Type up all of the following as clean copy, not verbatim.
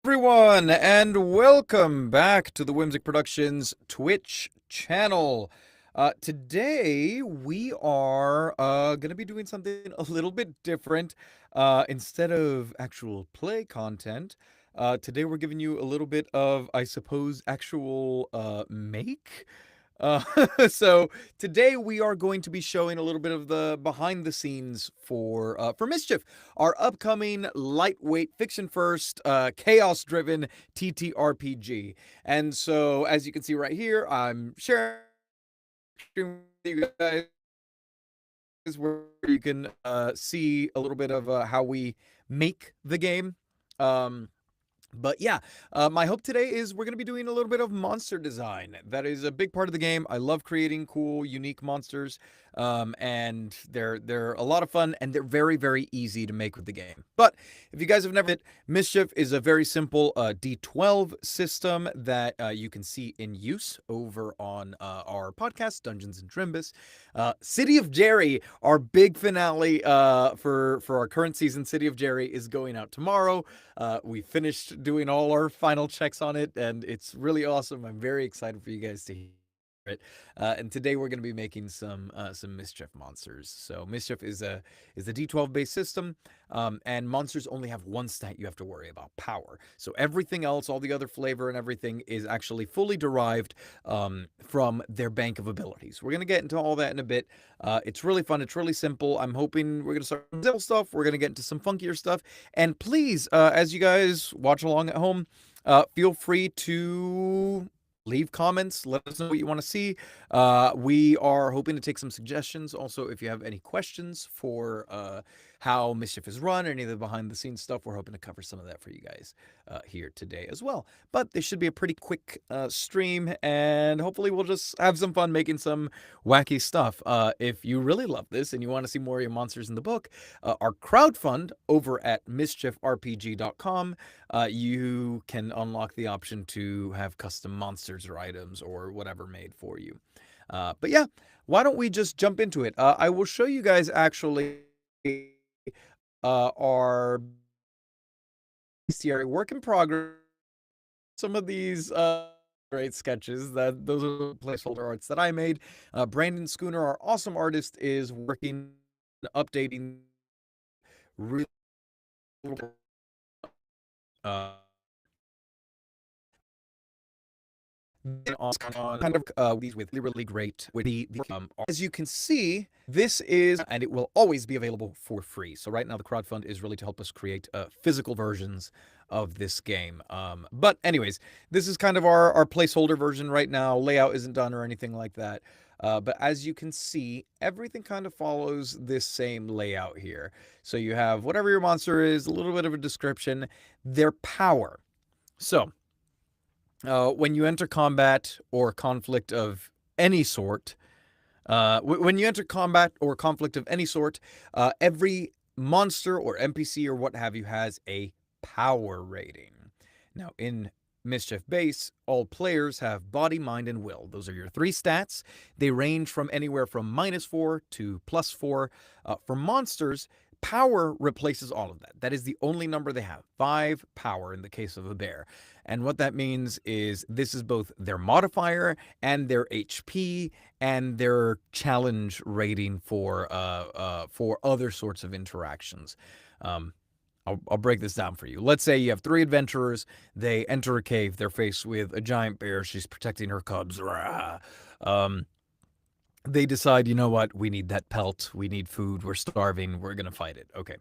Everyone, and welcome back to the Whimsic Productions Twitch channel. Today we are going to be doing something a little bit different. Instead of actual play content, today we're giving you a little bit of, I suppose, actual make. Uh, so today we are going to be showing a little bit of the behind the scenes for Mischief, our upcoming lightweight fiction first, chaos driven TTRPG. And so, as you can see right here, I'm sharing with you guys where you can see a little bit of how we make the game. Um, but yeah, my hope today is we're going to be doing a little bit of monster design. That is a big part of the game. I love creating cool, unique monsters, and they're a lot of fun, and they're very, very easy to make with the game. But if you guys have never it, Mischief is a very simple D12 system that you can see in use over on our podcast, Dungeons and Drimbus. City of Jerry, our big finale for our current season, City of Jerry, is going out tomorrow. We finished doing all our final checks on it, and it's really awesome. I'm very excited for you guys to hear it. And today we're going to be making some Mischief monsters. So Mischief is a D12 based system, and monsters only have one stat you have to worry about: power. So everything else, all the other flavor and everything, is actually fully derived from their bank of abilities. We're going to get into all that in a bit. It's really fun. It's really simple. I'm hoping we're going to start with simple stuff. We're going to get into some funkier stuff. And please, as you guys watch along at home, feel free to leave comments. Let us know what you want to see. We are hoping to take some suggestions. Also, if you have any questions for how Mischief is run, any of the behind the scenes stuff, we're hoping to cover some of that for you guys here today as well. But this should be a pretty quick stream, and hopefully we'll just have some fun making some wacky stuff. If you really love this and you want to see more of your monsters in the book, our crowdfund over at mischiefrpg.com, you can unlock the option to have custom monsters or items or whatever made for you. But yeah, why don't we just jump into it? I will show you guys actually our bestiary work in progress. Some of these great sketches, those are placeholder arts that I made. Brandon Schooner, our awesome artist, is working updating really uh on kind of these with really great with as you can see, this is, and it will always be available for free. So right now the crowdfund is really to help us create physical versions of this game. But anyways, this is kind of our placeholder version right now. Layout isn't done or anything like that. But as you can see, everything kind of follows this same layout here. So you have whatever your monster is, a little bit of a description, their power. So when you enter combat or conflict of any sort, when you enter combat or conflict of any sort, every monster or NPC or what have you has a power rating. Now, in Mischief Base, all players have body, mind, and will. Those are your three stats. They range from anywhere from -4 to +4. For monsters, power replaces all of that. That is the only number they have. 5 power in the case of a bear. And what that means is this is both their modifier and their HP and their challenge rating for other sorts of interactions. I'll break this down for you. Let's say you have 3 adventurers. They enter a cave. They're faced with a giant bear. She's protecting her cubs. They decide, you know what? We need that pelt. We need food. We're starving. We're going to fight it. Okay.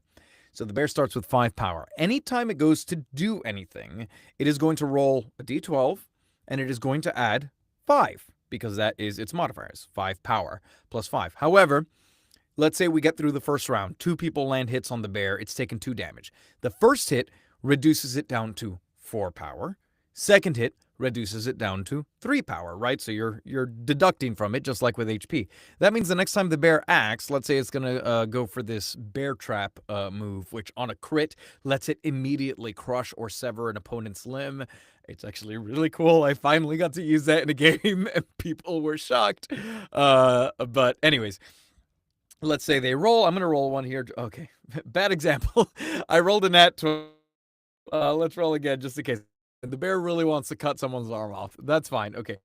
So the bear starts with 5 power. Anytime it goes to do anything, it is going to roll a d12, and it is going to add 5, because that is its modifiers, 5 power plus 5. However, let's say we get through the first round. 2 people land hits on the bear. It's taken 2 damage. The first hit reduces it down to 4 power. Second hit reduces it down to 3 power, right? So you're deducting from it, just like with HP. That means the next time the bear acts, let's say it's going to go for this bear trap move, which on a crit lets it immediately crush or sever an opponent's limb. It's actually really cool. I finally got to use that in a game, and people were shocked. But anyways, let's say they roll. I'm going to roll one here. Okay, bad example. I rolled a nat 20. Let's roll again just in case. The bear really wants to cut someone's arm off. That's fine. Okay.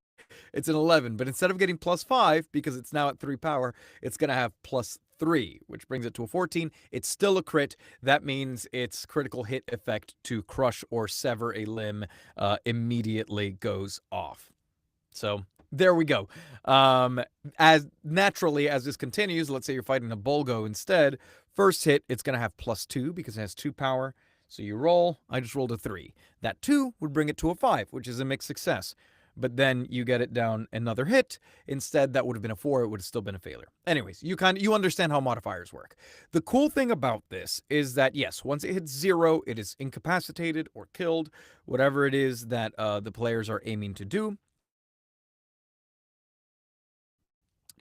It's an 11, but instead of getting +5, because it's now at 3 power, it's going to have +3, which brings it to a 14. It's still a crit. That means its critical hit effect to crush or sever a limb immediately goes off. So there we go. As naturally as this continues, let's say you're fighting a Bolgo instead. First hit, it's going to have +2 because it has 2 power. So you roll. I just rolled a 3. That 2 would bring it to a 5, which is a mixed success. But then you get it down another hit. Instead, that would have been a 4. It would have still been a failure. Anyways, you understand how modifiers work. The cool thing about this is that, yes, once it hits 0, it is incapacitated or killed, whatever it is that the players are aiming to do.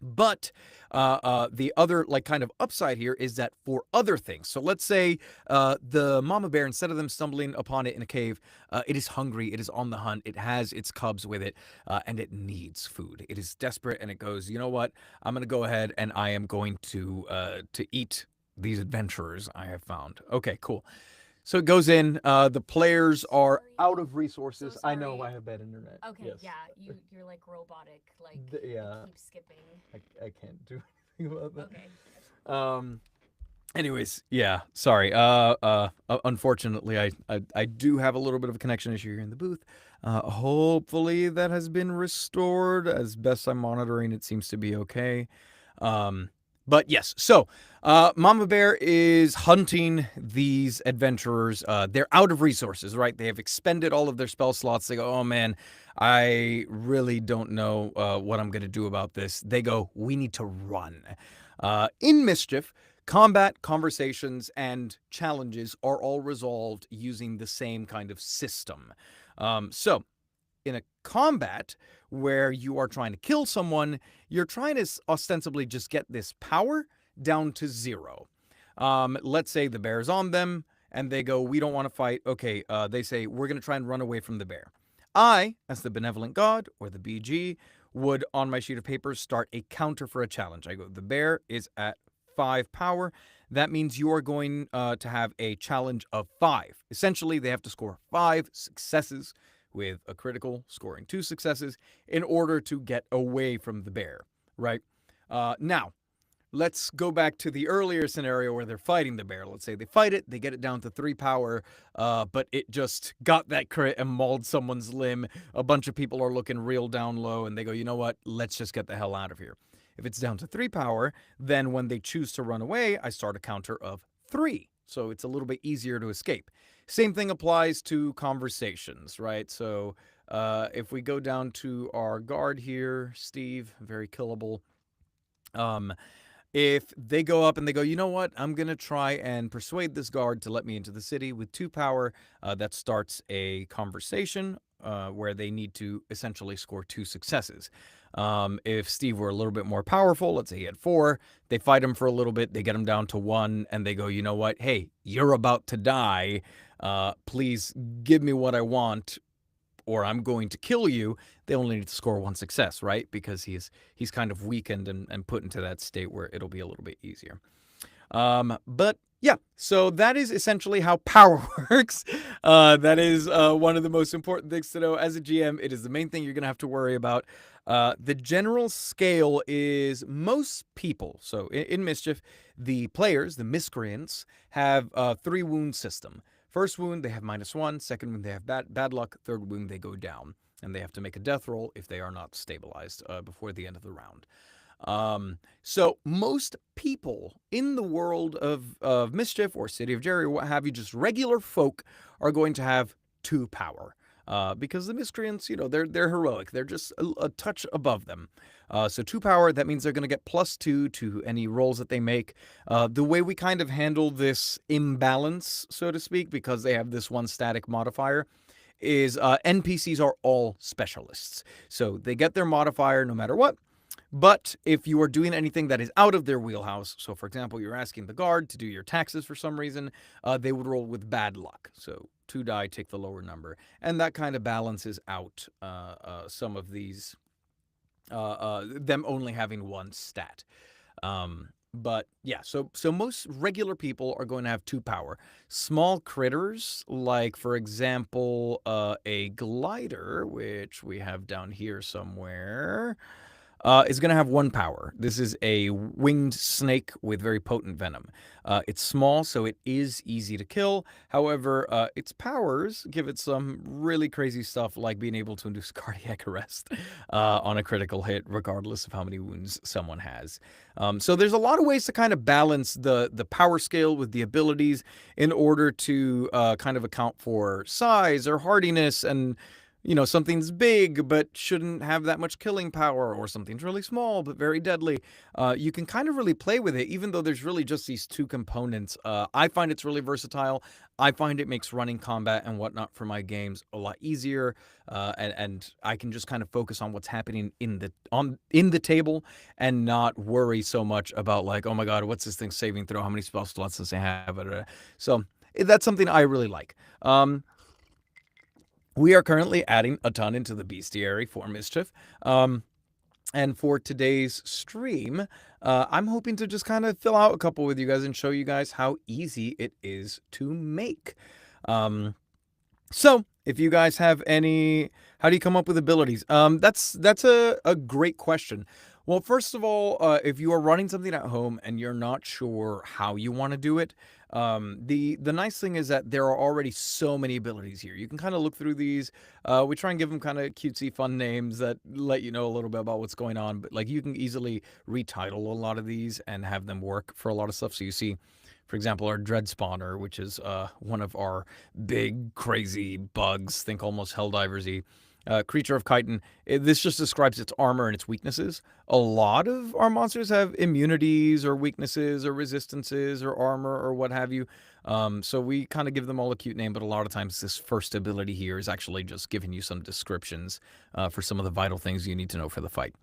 But the other kind of upside here is that for other things. So let's say the mama bear, instead of them stumbling upon it in a cave, it is hungry, it is on the hunt, it has its cubs with it, and it needs food. It is desperate, and it goes, you know what? I'm going to go ahead and I am going to eat these adventurers I have found. Okay, cool. So it goes in. The players are out of resources. I know I have bad internet. Okay, Yes. yeah, you're like robotic, like Yeah. keep skipping. I can't do anything about that. Okay. Um. Anyways, yeah. Sorry. Unfortunately, I do have a little bit of a connection issue here in the booth. Hopefully that has been restored. As best I'm monitoring, it seems to be okay. But yes, so Mama Bear is hunting these adventurers. They're out of resources, right? They have expended all of their spell slots. They go, oh man, I really don't know what I'm going to do about this. They go, we need to run. In Mischief, combat, conversations, and challenges are all resolved using the same kind of system. So, in a combat where you are trying to kill someone, you're trying to ostensibly just get this power down to 0. Let's say the bear's on them and they go, we don't want to fight. Okay, they say, we're going to try and run away from the bear. I, as the benevolent god or the BG, would on my sheet of paper start a counter for a challenge. I go, the bear is at 5 power. That means you are going to have a challenge of 5. Essentially, they have to score 5 successes with a critical, scoring 2 successes in order to get away from the bear, right? Now, let's go back to the earlier scenario where they're fighting the bear. Let's say they fight it, they get it down to 3 power, but it just got that crit and mauled someone's limb. A bunch of people are looking real down low, and they go, you know what? Let's just get the hell out of here. If it's down to 3 power, then when they choose to run away, I start a counter of 3. So it's a little bit easier to escape. Same thing applies to conversations, right? So if we go down to our guard here, Steve, very killable. If they go up and they go, you know what, I'm going to try and persuade this guard to let me into the city with 2 power, that starts a conversation where they need to essentially score 2 successes. If Steve were a little bit more powerful, let's say he had 4, they fight him for a little bit, they get him down to 1, and they go, you know what, hey, you're about to die. Please give me what I want, or I'm going to kill you. They only need to score 1 success, right? Because he's kind of weakened and put into that state where it'll be a little bit easier. But yeah, so that is essentially how power works. That is one of the most important things to know as a GM. It is the main thing you're going to have to worry about. The general scale is most people. So in Mischief, the players, the miscreants, have a 3 wound system. First wound, they have -1. Second wound, they have bad luck. Third wound, they go down. And they have to make a death roll if they are not stabilized before the end of the round. So most people in the world of Mischief or City of Jerry, or what have you, just regular folk, are going to have 2 power. Because the miscreants, they're heroic. They're just a touch above them. So 2 power, that means they're going to get +2 to any rolls that they make. The way we kind of handle this imbalance, so to speak, because they have this 1 static modifier, is NPCs are all specialists. So they get their modifier no matter what. But if you are doing anything that is out of their wheelhouse, so for example, you're asking the guard to do your taxes for some reason, they would roll with bad luck. So 2 die, take the lower number. And that kind of balances out some of these, them only having 1 stat. But yeah, so most regular people are going to have 2 power. Small critters, like for example, a glider, which we have down here somewhere, is going to have 1 power. This is a winged snake with very potent venom. It's small, so it is easy to kill. However, its powers give it some really crazy stuff, like being able to induce cardiac arrest on a critical hit, regardless of how many wounds someone has. So there's a lot of ways to kind of balance the power scale with the abilities in order to kind of account for size or hardiness, and something's big but shouldn't have that much killing power, or something's really small but very deadly. You can kind of really play with it, even though there's really just these 2 components. I find it's really versatile. I find it makes running combat and whatnot for my games a lot easier, and I can just kind of focus on what's happening in the table and not worry so much about, like, oh my god, what's this thing saving throw? How many spell slots does it have? So that's something I really like. We are currently adding a ton into the bestiary for Mischief. And for today's stream, I'm hoping to just kind of fill out a couple with you guys and show you guys how easy it is to make. So if you guys have any, how do you come up with abilities? That's a great question. Well, first of all, if you are running something at home and you're not sure how you want to do it, the nice thing is that there are already so many abilities here. You can kind of look through these. We try and give them kind of cutesy, fun names that let you know a little bit about what's going on. But like, you can easily retitle a lot of these and have them work for a lot of stuff. So you see, for example, our Dread Spawner, which is one of our big, crazy bugs, think almost Helldivers-y. Creature of Chitin. This just describes its armor and its weaknesses. A lot of our monsters have immunities or weaknesses or resistances or armor or what have you. So we kind of give them all a cute name, but a lot of times this first ability here is actually just giving you some descriptions for some of the vital things you need to know for the fight.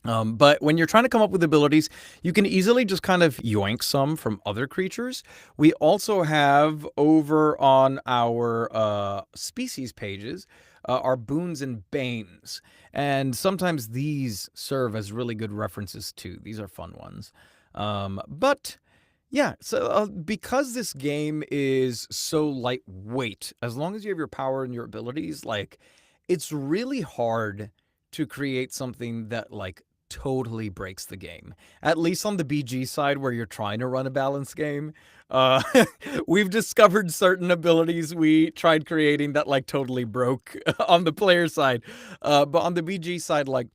But when you're trying to come up with abilities, you can easily just kind of yoink some from other creatures. We also have over on our species pages are boons and banes. And sometimes these serve as really good references too. These are fun ones. But yeah, so because this game is so lightweight, as long as you have your power and your abilities, like, it's really hard to create something that, like, totally breaks the game. At least on the BG side, where you're trying to run a balanced game. Uh, we've discovered certain abilities we tried creating that, like, totally broke on the player side. But on the BG side, like,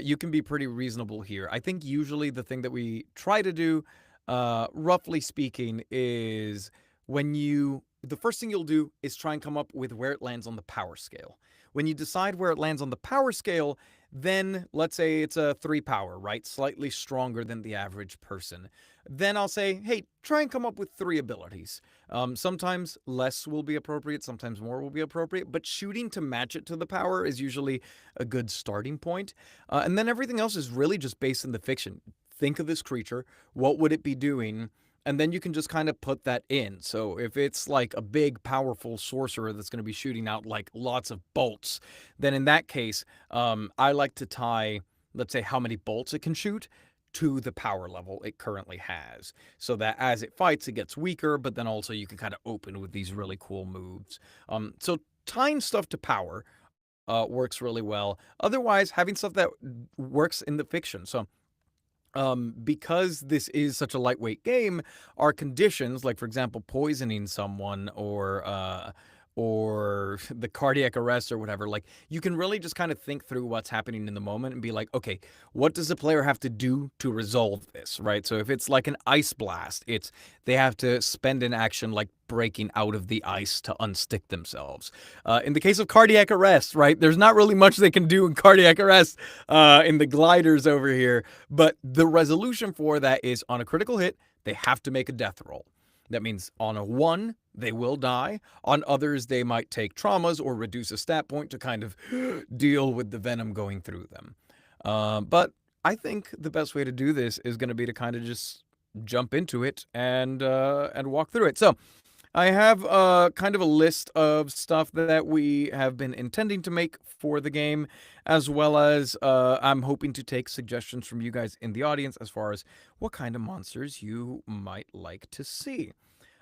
you can be pretty reasonable here. I think usually the thing that we try to do, roughly speaking, is the first thing you'll do is try and come up with where it lands on the power scale. When you decide where it lands on the power scale, then let's say it's a 3 power, right? Slightly stronger than the average person. Then I'll say, hey, try and come up with 3 abilities. Sometimes less will be appropriate, sometimes more will be appropriate, but shooting to match it to the power is usually a good starting point. And then everything else is really just based in the fiction. Think of this creature, what would it be doing? And then you can just kind of put that in. So if it's like a big, powerful sorcerer that's going to be shooting out like lots of bolts, then in that case, I like to tie, let's say, how many bolts it can shoot to the power level it currently has, so that as it fights, it gets weaker, but then also you can kind of open with these really cool moves. So tying stuff to power works really well. Otherwise, having stuff that works in the fiction. So because this is such a lightweight game, our conditions, like for example, poisoning someone or the cardiac arrest or whatever, like, you can really just kind of think through what's happening in the moment and be like, okay, what does the player have to do to resolve this, right? So if it's like an ice blast, they have to spend an action like breaking out of the ice to unstick themselves. In the case of cardiac arrest, right, there's not really much they can do in cardiac arrest in the gliders over here, but the resolution for that is on a critical hit, they have to make a death roll. That means on a 1, they will die. On others, they might take traumas or reduce a stat point to kind of deal with the venom going through them. But I think the best way to do this is going to be to kind of just jump into it and walk through it. So I have kind of a list of stuff that we have been intending to make for the game, as well as I'm hoping to take suggestions from you guys in the audience as far as what kind of monsters you might like to see.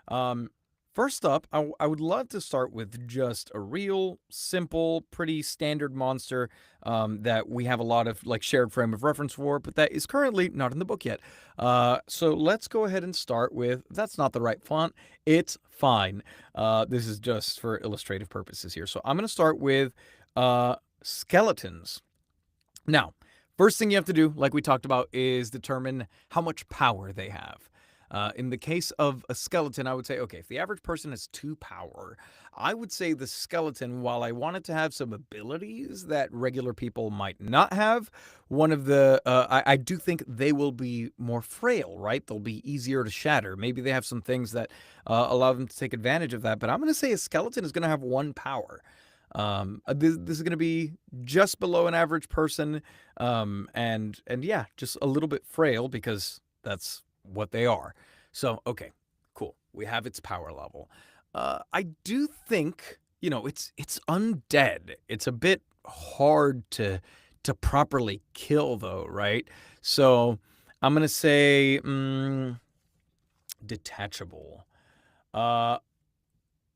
Um, First up, I would love to start with just a real, simple, pretty standard monster that we have a lot of like shared frame of reference for, but that is currently not in the book yet. So let's go ahead and start with, that's not the right font, it's fine. This is just for illustrative purposes here. So I'm going to start with skeletons. Now, first thing you have to do, like we talked about, is determine how much power they have. In the case of a skeleton, I would say, okay, if the average person has 2 power, I would say the skeleton, while I want it to have some abilities that regular people might not have, one of the, I do think they will be more frail, right? They'll be easier to shatter. Maybe they have some things that allow them to take advantage of that, but I'm going to say a skeleton is going to have 1 power. This is going to be just below an average person, and yeah, just a little bit frail because that's what they are. So, okay, cool. We have its power level. I do think, it's undead. It's a bit hard to properly kill though, right? So, I'm going to say detachable.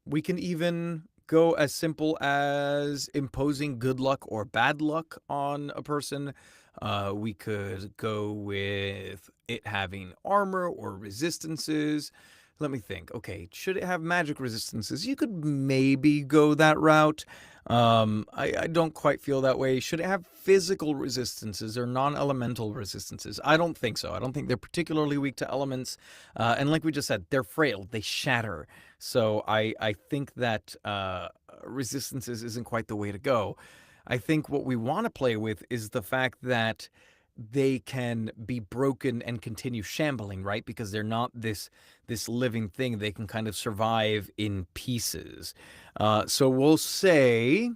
We can even go as simple as imposing good luck or bad luck on a person. We could go with it having armor or resistances. Let me think. Okay, should it have magic resistances? You could maybe go that route. I don't quite feel that way. Should it have physical resistances or non-elemental resistances? I don't think so. I don't think they're particularly weak to elements. And like we just said, they're frail. They shatter. So I think that resistances isn't quite the way to go. I think what we want to play with is the fact that they can be broken and continue shambling, right? Because they're not this living thing. They can kind of survive in pieces. So we'll say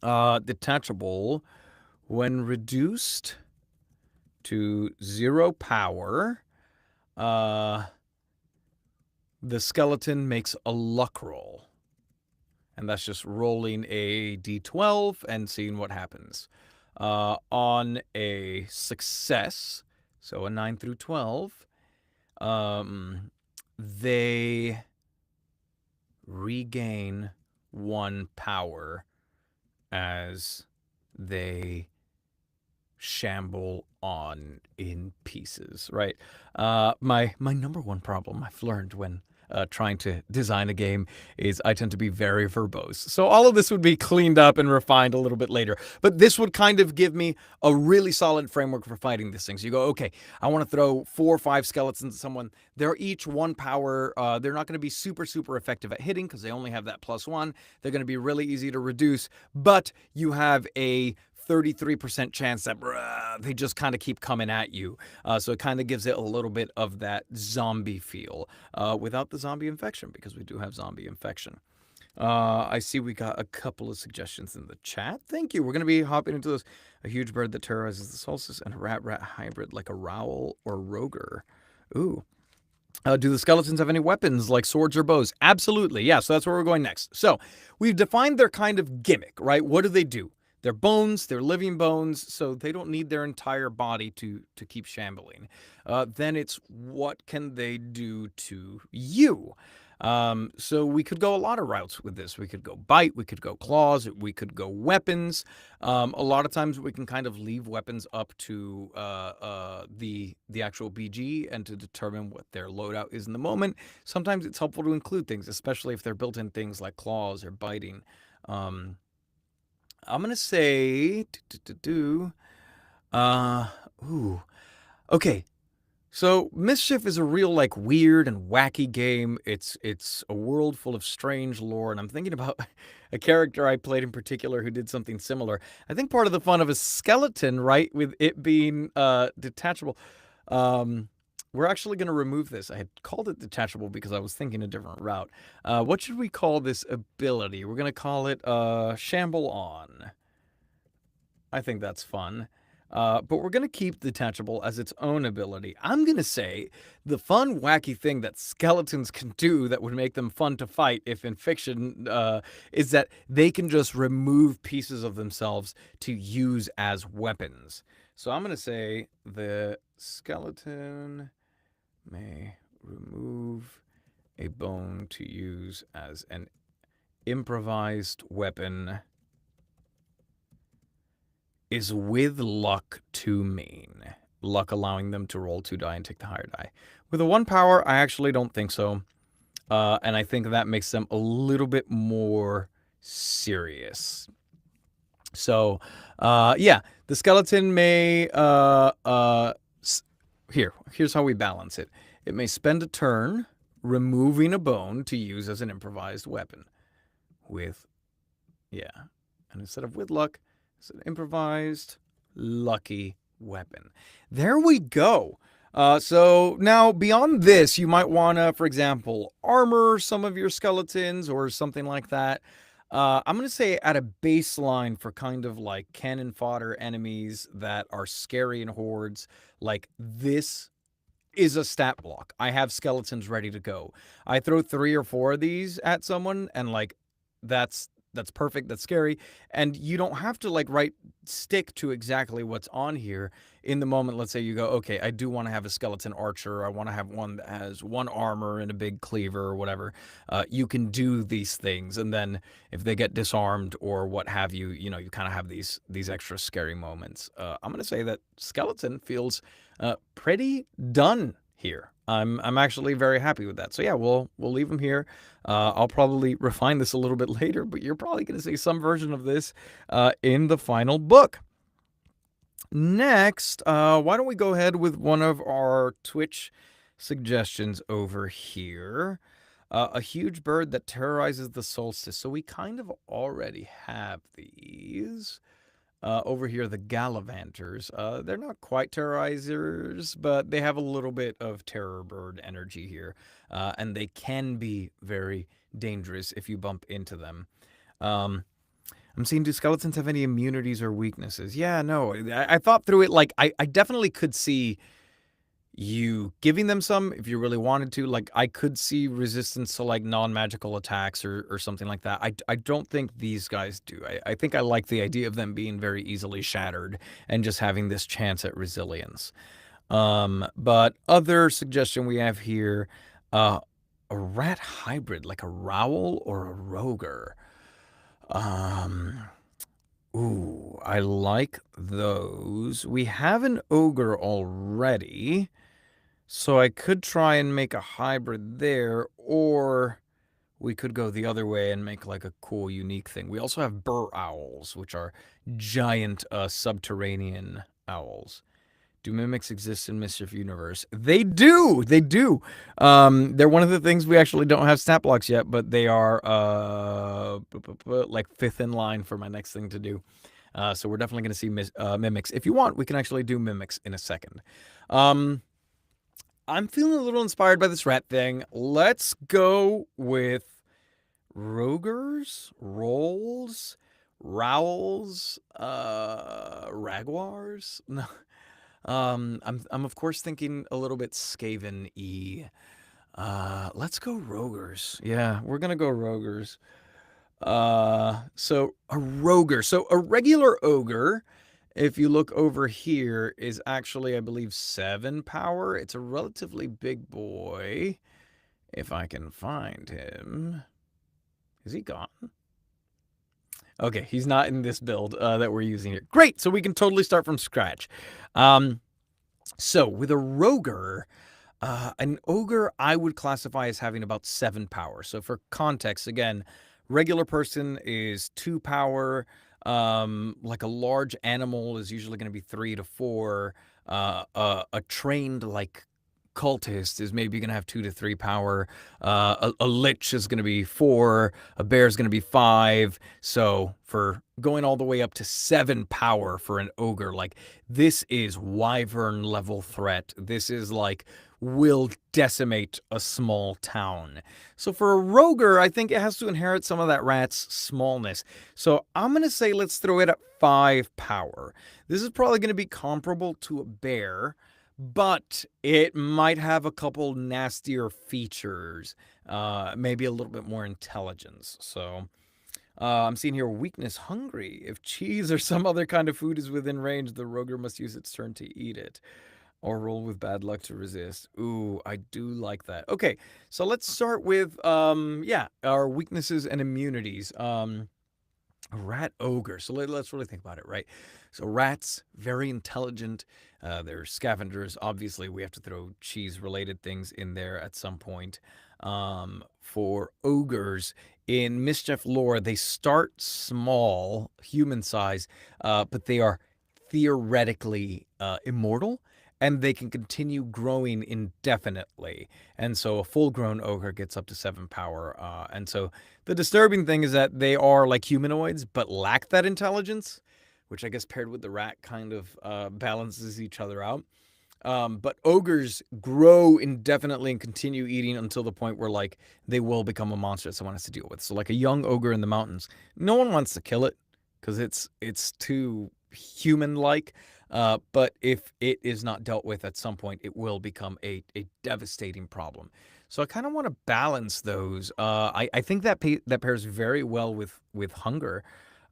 detachable when reduced to 0 power. The skeleton makes a luck roll. And that's just rolling a d12 and seeing what happens. On a success, so a 9 through 12, they regain 1 power as they shamble on in pieces, right? My number one problem I've learned when trying to design a game is I tend to be very verbose. So all of this would be cleaned up and refined a little bit later. But this would kind of give me a really solid framework for fighting these things. You go, okay, I want to throw 4 or 5 skeletons at someone. They're each 1 power. They're not going to be super effective at hitting because they only have that +1. They're going to be really easy to reduce. But you have a 33% chance that they just kind of keep coming at you. So it kind of gives it a little bit of that zombie feel without the zombie infection, because we do have zombie infection. I see we got a couple of suggestions in the chat. Thank you. We're going to be hopping into this. A huge bird that terrorizes the solstice and a rat hybrid like a Rowl or Roger. Ooh. Do the skeletons have any weapons like swords or bows? Absolutely. Yeah, so that's where we're going next. So we've defined their kind of gimmick, right? What do? They're bones, they're living bones, so they don't need their entire body to keep shambling. Then it's what can they do to you? So we could go a lot of routes with this. We could go bite, we could go claws, we could go weapons. A lot of times we can kind of leave weapons up to the actual BG and to determine what their loadout is in the moment. Sometimes it's helpful to include things, especially if they're built-in things like claws or biting. I'm going to say, okay. So Mischief is a real like weird and wacky game. It's a world full of strange lore, and I'm thinking about a character I played in particular who did something similar. I think part of the fun of a skeleton, right, with it being detachable, we're actually going to remove this. I had called it detachable because I was thinking a different route. What should we call this ability? We're going to call it Shamble On. I think that's fun. But we're going to keep detachable as its own ability. I'm going to say the fun, wacky thing that skeletons can do that would make them fun to fight, if in fiction, is that they can just remove pieces of themselves to use as weapons. So I'm going to say the skeleton may remove a bone to use as an improvised weapon is with luck 2 main. Luck allowing them to roll 2 die and take the higher die. With a 1 power, I actually don't think so. And I think that makes them a little bit more serious. So, yeah, the skeleton may, here's how we balance it. It may spend a turn removing a bone to use as an improvised weapon. And instead of with luck, it's an improvised lucky weapon. There we go. So now beyond this, you might want to, for example, armor some of your skeletons or something like that. I'm going to say at a baseline for kind of like cannon fodder enemies that are scary in hordes, like this is a stat block. I have skeletons ready to go. I throw 3 or 4 of these at someone and like that's perfect. That's scary. And you don't have to like stick to exactly what's on here in the moment. Let's say you go, okay, I do want to have a skeleton archer. I want to have one that has 1 armor and a big cleaver or whatever. You can do these things. And then if they get disarmed or what have you, you kind of have these extra scary moments. I'm going to say that skeleton feels pretty done here. I'm actually very happy with that. So yeah, we'll leave them here. I'll probably refine this a little bit later, but you're probably going to see some version of this in the final book. Next, why don't we go ahead with one of our Twitch suggestions over here. A huge bird that terrorizes the solstice. So we kind of already have these. Over here, the Gallivanters. They're not quite terrorizers, but they have a little bit of terror bird energy here. And they can be very dangerous if you bump into them. I'm seeing, do skeletons have any immunities or weaknesses? Yeah, no. I thought through it, like, I definitely could see you giving them some if you really wanted to. Like, I could see resistance to like non-magical attacks or something like that. I don't think these guys do. I think I like the idea of them being very easily shattered and just having this chance at resilience. But other suggestion we have here, a rat hybrid, like a Rowl or a Roger. Ooh, I like those. We have an ogre already. So I could try and make a hybrid there, or we could go the other way and make like a cool, unique thing. We also have burr owls, which are giant subterranean owls. Do mimics exist in Mischief Universe? They do! They do! They're one of the things we actually don't have stat blocks yet, but they are like 5th in line for my next thing to do. So we're definitely going to see mimics. If you want, we can actually do mimics in a second. I'm feeling a little inspired by this rat thing. Let's go with Rogers, Rolls, Rowls, Raguars. No. I'm of course thinking a little bit Skaven-y. Let's go Rogers. Yeah, we're gonna go Rogers. So a Roger. So a regular ogre, if you look over here, is actually, I believe, 7 power. It's a relatively big boy. If I can find him. Is he gone? Okay, he's not in this build that we're using here. Great, so we can totally start from scratch. So with a Roger, an ogre I would classify as having about 7 power. So for context, again, regular person is 2 power. Like a large animal is usually going to be 3 to 4. A trained like cultist is maybe going to have 2 to 3 power. A lich is going to be 4. A bear is going to be 5. So for going all the way up to 7 power for an ogre, like this is wyvern level threat. This is like will decimate a small town. So for a Roger, I think it has to inherit some of that rat's smallness. So I'm going to say let's throw it at 5 power. This is probably going to be comparable to a bear, but it might have a couple nastier features, maybe a little bit more intelligence. So I'm seeing here weakness, hungry. If cheese or some other kind of food is within range, the Roger must use its turn to eat it or roll with bad luck to resist. Ooh, I do like that. Okay, so let's start with yeah, our weaknesses and immunities. A rat ogre. So let's really think about it, right? So rats, very intelligent. They're scavengers. Obviously, we have to throw cheese-related things in there at some point. For ogres, in Mischief lore, they start small, human size, but they are theoretically immortal, and they can continue growing indefinitely. And so a full-grown ogre gets up to 7 power. And so the disturbing thing is that they are like humanoids, but lack that intelligence, which I guess paired with the rat kind of balances each other out. But ogres grow indefinitely and continue eating until the point where like they will become a monster that someone has to deal with. So like a young ogre in the mountains, no one wants to kill it because it's too human-like. But if it is not dealt with at some point, it will become a devastating problem. So I kind of want to balance those. I think that that pairs very well with hunger.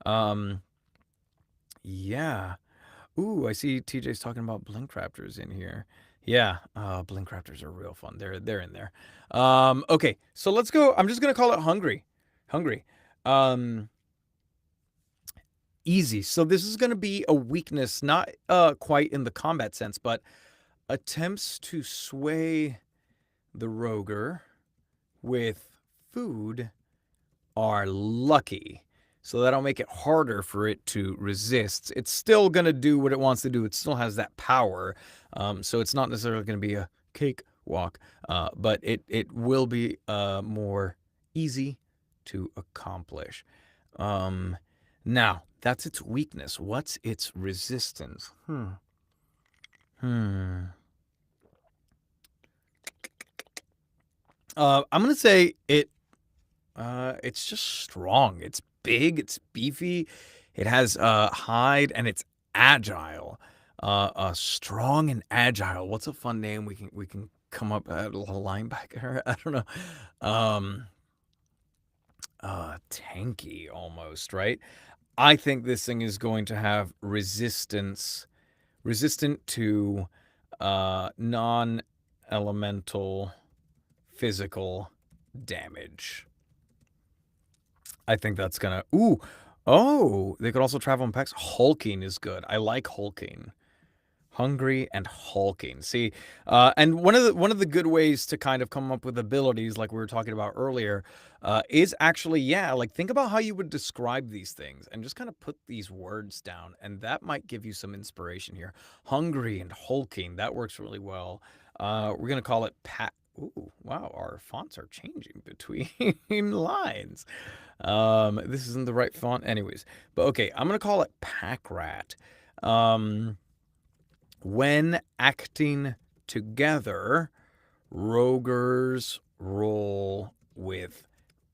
Um, yeah. Ooh, I see TJ's talking about blink raptors in here. Yeah, blink raptors are real fun. They're in there. Okay, so let's go. I'm just gonna call it hungry. Hungry. Um, Easy. So this is gonna be a weakness, not quite in the combat sense, but attempts to sway the Roger with food are lucky. So that'll make it harder for it to resist. It's still going to do what it wants to do. It still has that power. So it's not necessarily going to be a cakewalk, but it will be more easy to accomplish. Now, that's its weakness. What's its resistance? I'm going to say it's just strong. It's big. It's beefy. It has hide and it's agile. Strong and agile. What's a fun name we can come up at? A linebacker? I don't know. Tanky almost, right? I think this thing is going to have resistance, resistant to non-elemental physical damage. I think that's gonna. Ooh, oh, they could also travel in packs. Hulking is good. I like hulking. Hungry and hulking. See, and one of the good ways to kind of come up with abilities, like we were talking about earlier, is actually like think about how you would describe these things and just kind of put these words down, and that might give you some inspiration here. Hungry and hulking. That works really well. We're gonna call it pat. Ooh, wow, our fonts are changing between lines. This isn't the right font anyways. But okay, I'm going to call it Pack Rat. When acting together, Rogers roll with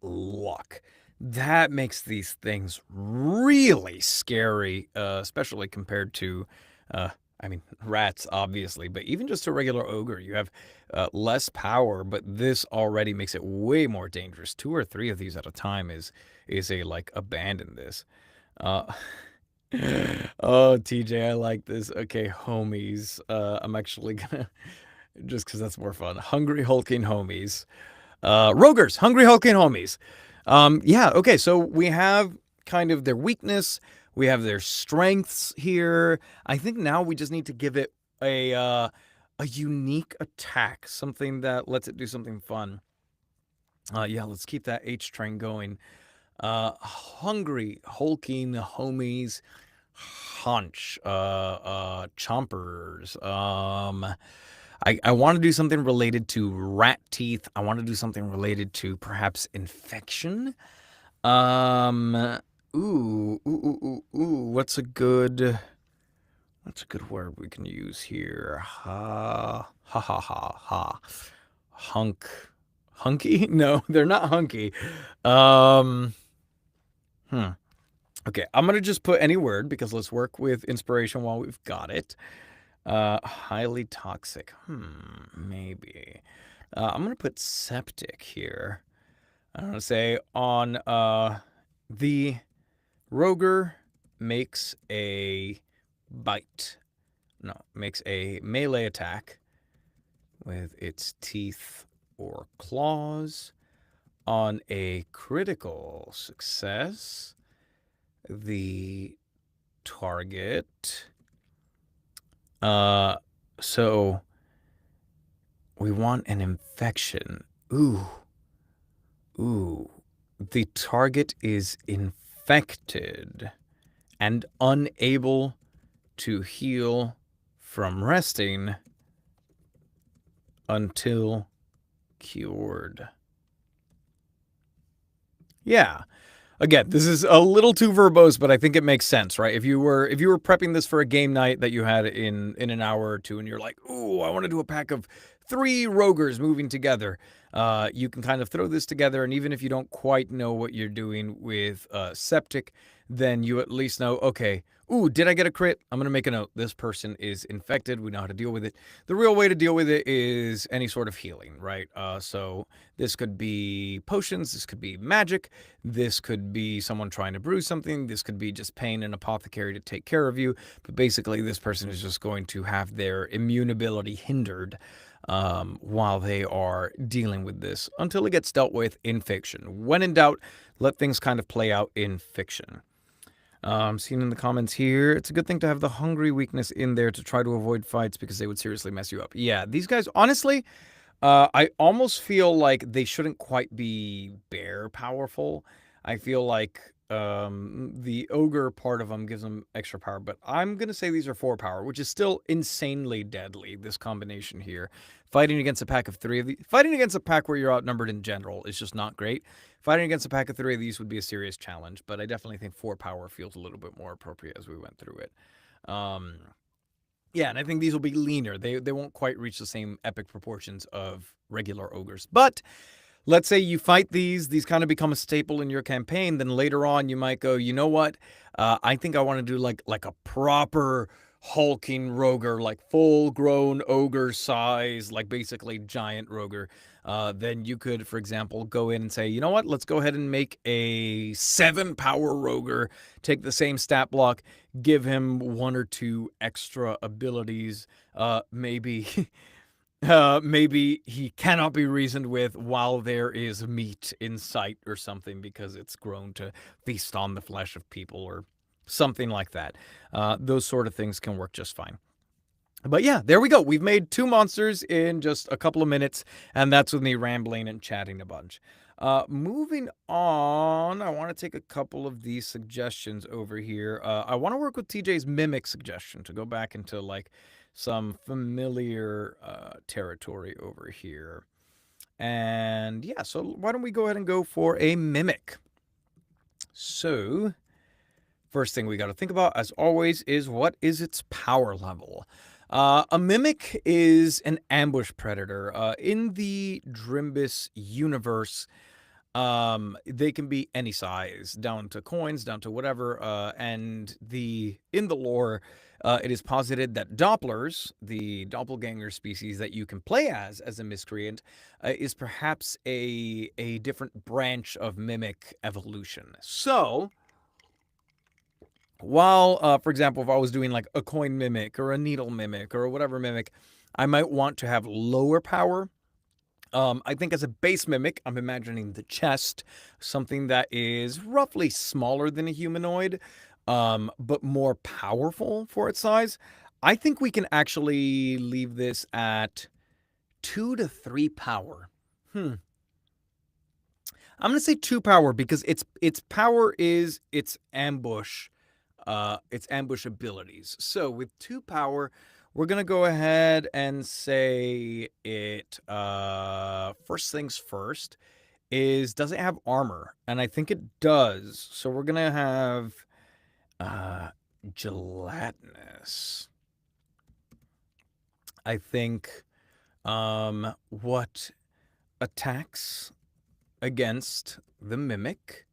luck. That makes these things really scary, especially compared to, I mean, rats, obviously, but even just a regular ogre, you have less power, but this already makes it way more dangerous. 2 or 3 of these at a time is a like abandon this. Uh, oh, TJ, I like this. Okay, homies. I'm actually gonna just because that's more fun. Hungry hulking homies. Rogers, hungry hulking homies. Yeah. Okay. So we have kind of their weakness. We have their strengths here. I think now we just need to give it a unique attack, something that lets it do something fun. Yeah, let's keep that H train going. Hungry, hulking, homies, hunch, chompers. I want to do something related to rat teeth. I want to do something related to perhaps infection. Ooh. What's a good That's a good word we can use here. Ha ha ha ha ha. Hunky? No, they're not hunky. Um. Okay, I'm gonna just put any word because let's work with inspiration while we've got it. Highly toxic. Maybe. I'm gonna put septic here. I'm gonna say on the Roger makes a bite. No, makes a melee attack with its teeth or claws. On a critical success, the target. So we want an infection. Ooh. The target is infected and unable to heal from resting until cured. Yeah. Again, this is a little too verbose, but I think it makes sense, right? If you were prepping this for a game night that you had in an hour or two, and you're like, "Ooh, I want to do a pack of 3 Rogers moving together," you can kind of throw this together, and even if you don't quite know what you're doing with septic, then you at least know, okay, ooh, did I get a crit? I'm gonna make a note. This person is infected. We know how to deal with it. The real way to deal with it is any sort of healing, right? So this could be potions. This could be magic. This could be someone trying to brew something. This could be just paying an apothecary to take care of you. But basically, this person is just going to have their immune ability hindered while they are dealing with this until it gets dealt with in fiction. When in doubt, let things kind of play out in fiction. Seen in the comments here, it's a good thing to have the hungry weakness in there to try to avoid fights because they would seriously mess you up. Yeah, these guys, honestly, I almost feel like they shouldn't quite be bear powerful. I feel like the ogre part of them gives them extra power, but I'm going to say these are 4 power, which is still insanely deadly, this combination here. Fighting against a pack of 3 of these, fighting against a pack where you're outnumbered in general is just not great. Fighting against a pack of 3 of these would be a serious challenge, but I definitely think 4 power feels a little bit more appropriate as we went through it. Yeah, and I think these will be leaner. They won't quite reach the same epic proportions of regular ogres. But let's say you fight these kind of become a staple in your campaign, then later on you might go, you know what? I think I want to do like a proper hulking Roger, like full-grown ogre size, like basically giant Roger. Then you could, for example, go in and say, you know what? Let's go ahead and make a 7-power Roger, take the same stat block, give him 1 or 2 extra abilities, maybe maybe he cannot be reasoned with while there is meat in sight or something because it's grown to feast on the flesh of people or something like that. Those sort of things can work just fine. But yeah, there we go. We've made 2 monsters in just a couple of minutes, and that's with me rambling and chatting a bunch. Moving on, I want to take a couple of these suggestions over here. I want to work with TJ's mimic suggestion to go back into like some familiar territory over here. And yeah, so why don't we go ahead and go for a mimic? So, first thing we got to think about, as always, is what is its power level? A mimic is an ambush predator. In the Drimbus universe, they can be any size, down to coins, down to whatever. And in the lore, it is posited that Dopplers, the doppelganger species that you can play as a miscreant, is perhaps a different branch of mimic evolution. So, while, for example, if I was doing like a coin mimic or a needle mimic or whatever mimic, I might want to have lower power. I think as a base mimic, I'm imagining the chest, something that is roughly smaller than a humanoid, but more powerful for its size. I think we can actually leave this at 2 to 3 power. I'm going to say 2 power because its power is its ambush abilities. So with 2 power, we're going to go ahead and say it, first things first, does it have armor? And I think it does. So we're going to have gelatinous. I think what attacks against the Mimic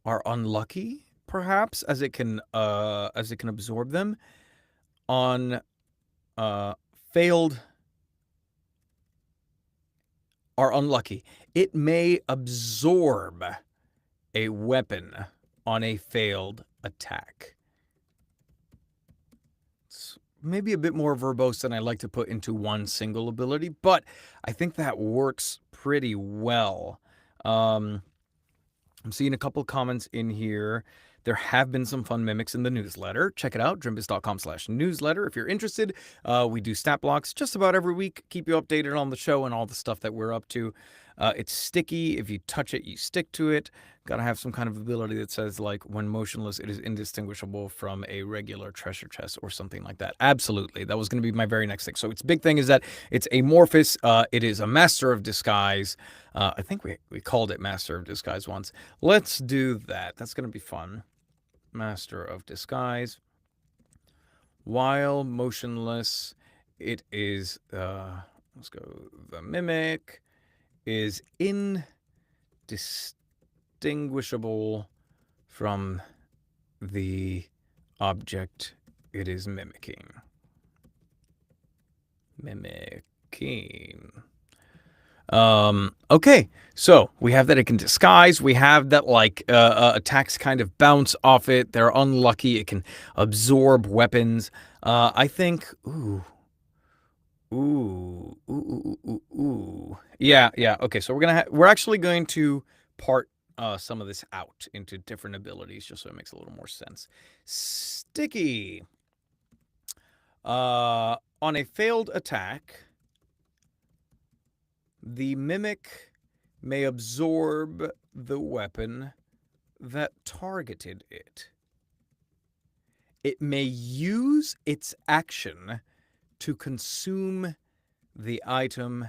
are unlucky, perhaps, as it can absorb them. On failed are unlucky. It may absorb a weapon on a failed attack. It's maybe a bit more verbose than I like to put into one single ability, but I think that works pretty well. I'm seeing a couple comments in here. There have been some fun mimics in the newsletter. Check it out, drimbus.com/newsletter. If you're interested, we do stat blocks just about every week. Keep you updated on the show and all the stuff that we're up to. It's sticky. If you touch it, you stick to it. Got to have some kind of ability that says, like, when motionless, it is indistinguishable from a regular treasure chest or something like that. Absolutely. That was going to be my very next thing. So its big thing is that it's amorphous. It is a master of disguise. I think we called it Master of Disguise once. Let's do that. That's going to be fun. Master of Disguise. While motionless, it is, let's go, the Mimic is indistinguishable from the object it is mimicking. Okay, so we have that it can disguise. We have that, like, attacks kind of bounce off it. They're unlucky. It can absorb weapons. I think, yeah. Okay, so we're actually going to part some of this out into different abilities, just so it makes a little more sense. Sticky. On a failed attack, the Mimic may absorb the weapon that targeted it. It may use its action to consume the item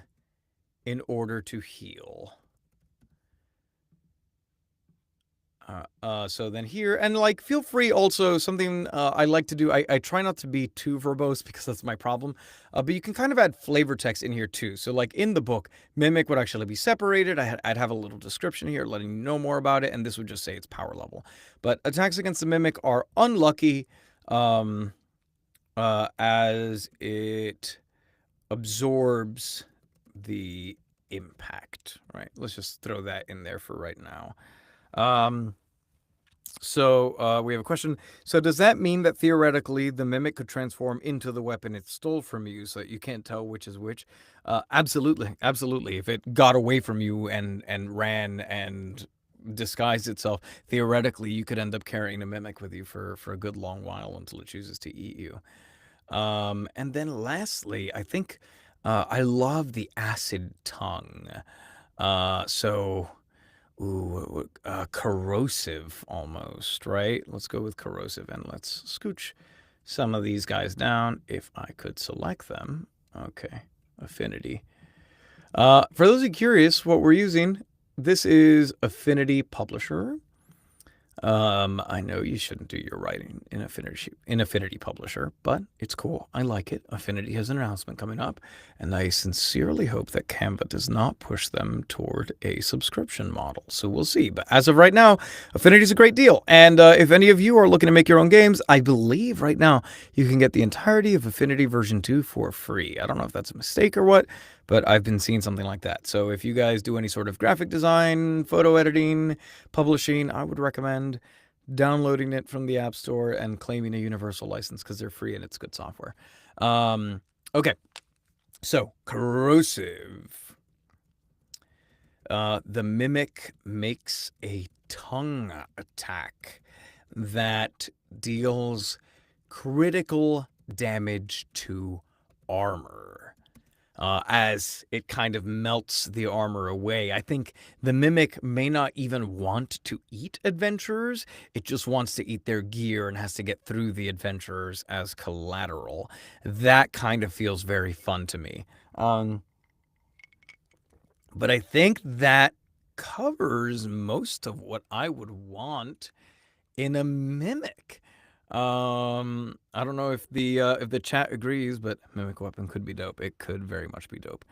in order to heal. So then here, and, like, feel free also, something I like to do, I try not to be too verbose because that's my problem, but you can kind of add flavor text in here too. So, like, in the book, Mimic would actually be separated. I'd have a little description here letting you know more about it, and this would just say its power level. But attacks against the Mimic are unlucky as it absorbs the impact, right? Let's just throw that in there for right now. So we have a question. So does that mean that theoretically the Mimic could transform into the weapon it stole from you so that you can't tell which is which? Absolutely. If it got away from you and ran and disguised itself, theoretically you could end up carrying a Mimic with you for a good long while until it chooses to eat you. And then lastly, I think I love the acid tongue. Corrosive almost, right? Let's go with corrosive, and let's scooch some of these guys down if I could select them. Okay, affinity. For those of you curious what we're using, this is Affinity Publisher. I know you shouldn't do your writing in Affinity Publisher, but it's cool. I like it. Affinity has an announcement coming up, and I sincerely hope that Canva does not push them toward a subscription model. So we'll see. But as of right now, Affinity is a great deal. And if any of you are looking to make your own games, I believe right now you can get the entirety of Affinity version 2 for free. I don't know if that's a mistake or what, but I've been seeing something like that. So if you guys do any sort of graphic design, photo editing, publishing, I would recommend downloading it from the App Store and claiming a universal license because they're free and it's good software. Okay, so corrosive. The Mimic makes a tongue attack that deals critical damage to armor. As it kind of melts the armor away. I think the Mimic may not even want to eat adventurers. It just wants to eat their gear and has to get through the adventurers as collateral. That kind of feels very fun to me. But I think that covers most of what I would want in a Mimic. I don't know if the chat agrees, but Mimic Weapon could be dope. It could very much be dope.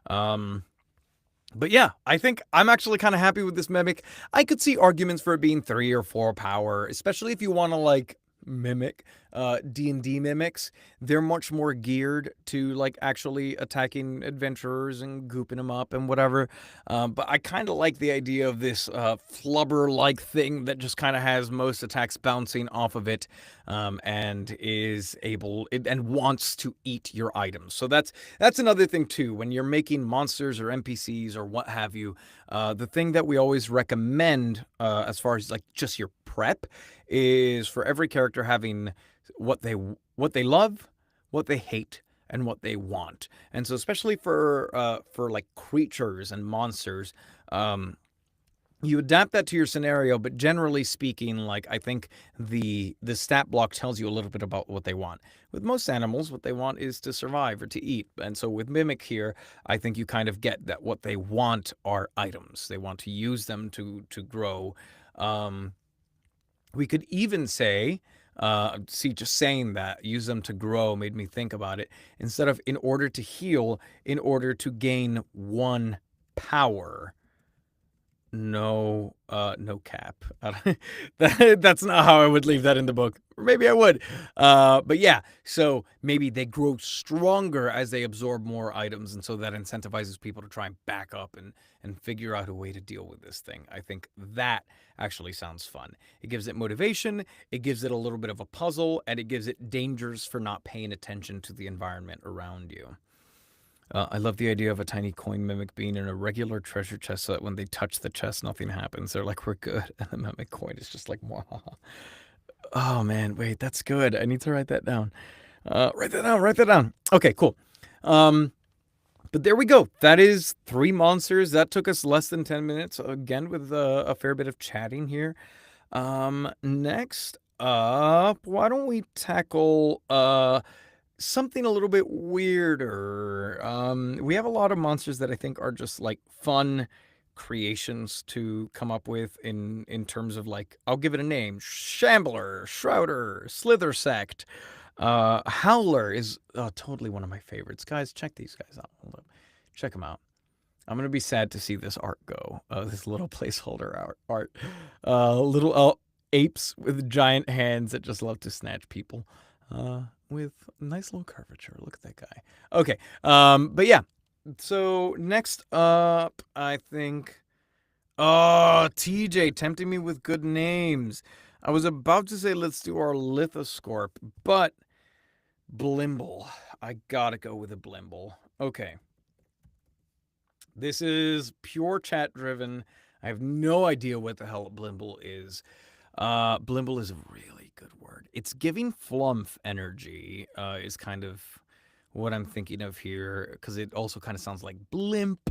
Um, but yeah, I think I'm actually kind of happy with this Mimic. I could see arguments for it being 3 or 4 power, especially if you want to like mimic D&D mimics. They're much more geared to like actually attacking adventurers and gooping them up and whatever. But I kind of like the idea of this flubber like thing that just kind of has most attacks bouncing off of it, and is able and wants to eat your items. So that's another thing too. When you're making monsters or NPCs or what have you, the thing that we always recommend, as far as like just your prep, is for every character having what they love, what they hate, and what they want. And so, especially for like creatures and monsters, um, you adapt that to your scenario, but generally speaking, like I think the stat block tells you a little bit about what they want. With most animals, what they want is to survive or to eat. And so with Mimic here, I think you kind of get that what they want are items. They want to use them to grow. Um, we could even say, see, just saying that, use them to grow made me think about it. Instead of in order to heal, in order to gain 1 power. No cap. That's not how I would leave that in the book. Or maybe I would. But yeah, so maybe they grow stronger as they absorb more items, and so that incentivizes people to try and back up and figure out a way to deal with this thing. I think that actually sounds fun. It gives it motivation, it gives it a little bit of a puzzle, and it gives it dangers for not paying attention to the environment around you. I love the idea of a tiny coin mimic being in a regular treasure chest so that when they touch the chest, nothing happens. They're like, we're good. And the mimic coin is just like, Mwahaha. Oh, man. Wait, that's good. I need to write that down. Write that down. Write that down. Okay, cool. But there we go. That is 3 monsters. That took us less than 10 minutes. Again, with a fair bit of chatting here. Next up, why don't we tackle something a little bit weirder. We have a lot of monsters that I think are just like fun creations to come up with in terms of like, I'll give it a name: Shambler, Shrouder, Slither Sect. Howler is totally one of my favorites. Guys, check these guys out. Hold up. Check them out. I'm gonna be sad to see this art go. This little placeholder art. Little apes with giant hands that just love to snatch people. With nice little curvature. Look at that guy. Okay. But yeah. So next up, I think. Oh, TJ tempting me with good names. I was about to say let's do our Lithoscorp, but Blimble. I gotta go with a Blimble. Okay. This is pure chat driven. I have no idea what the hell a Blimble is. Blimble is a really good word. It's giving flumph energy, is kind of what I'm thinking of here, because it also kind of sounds like blimp.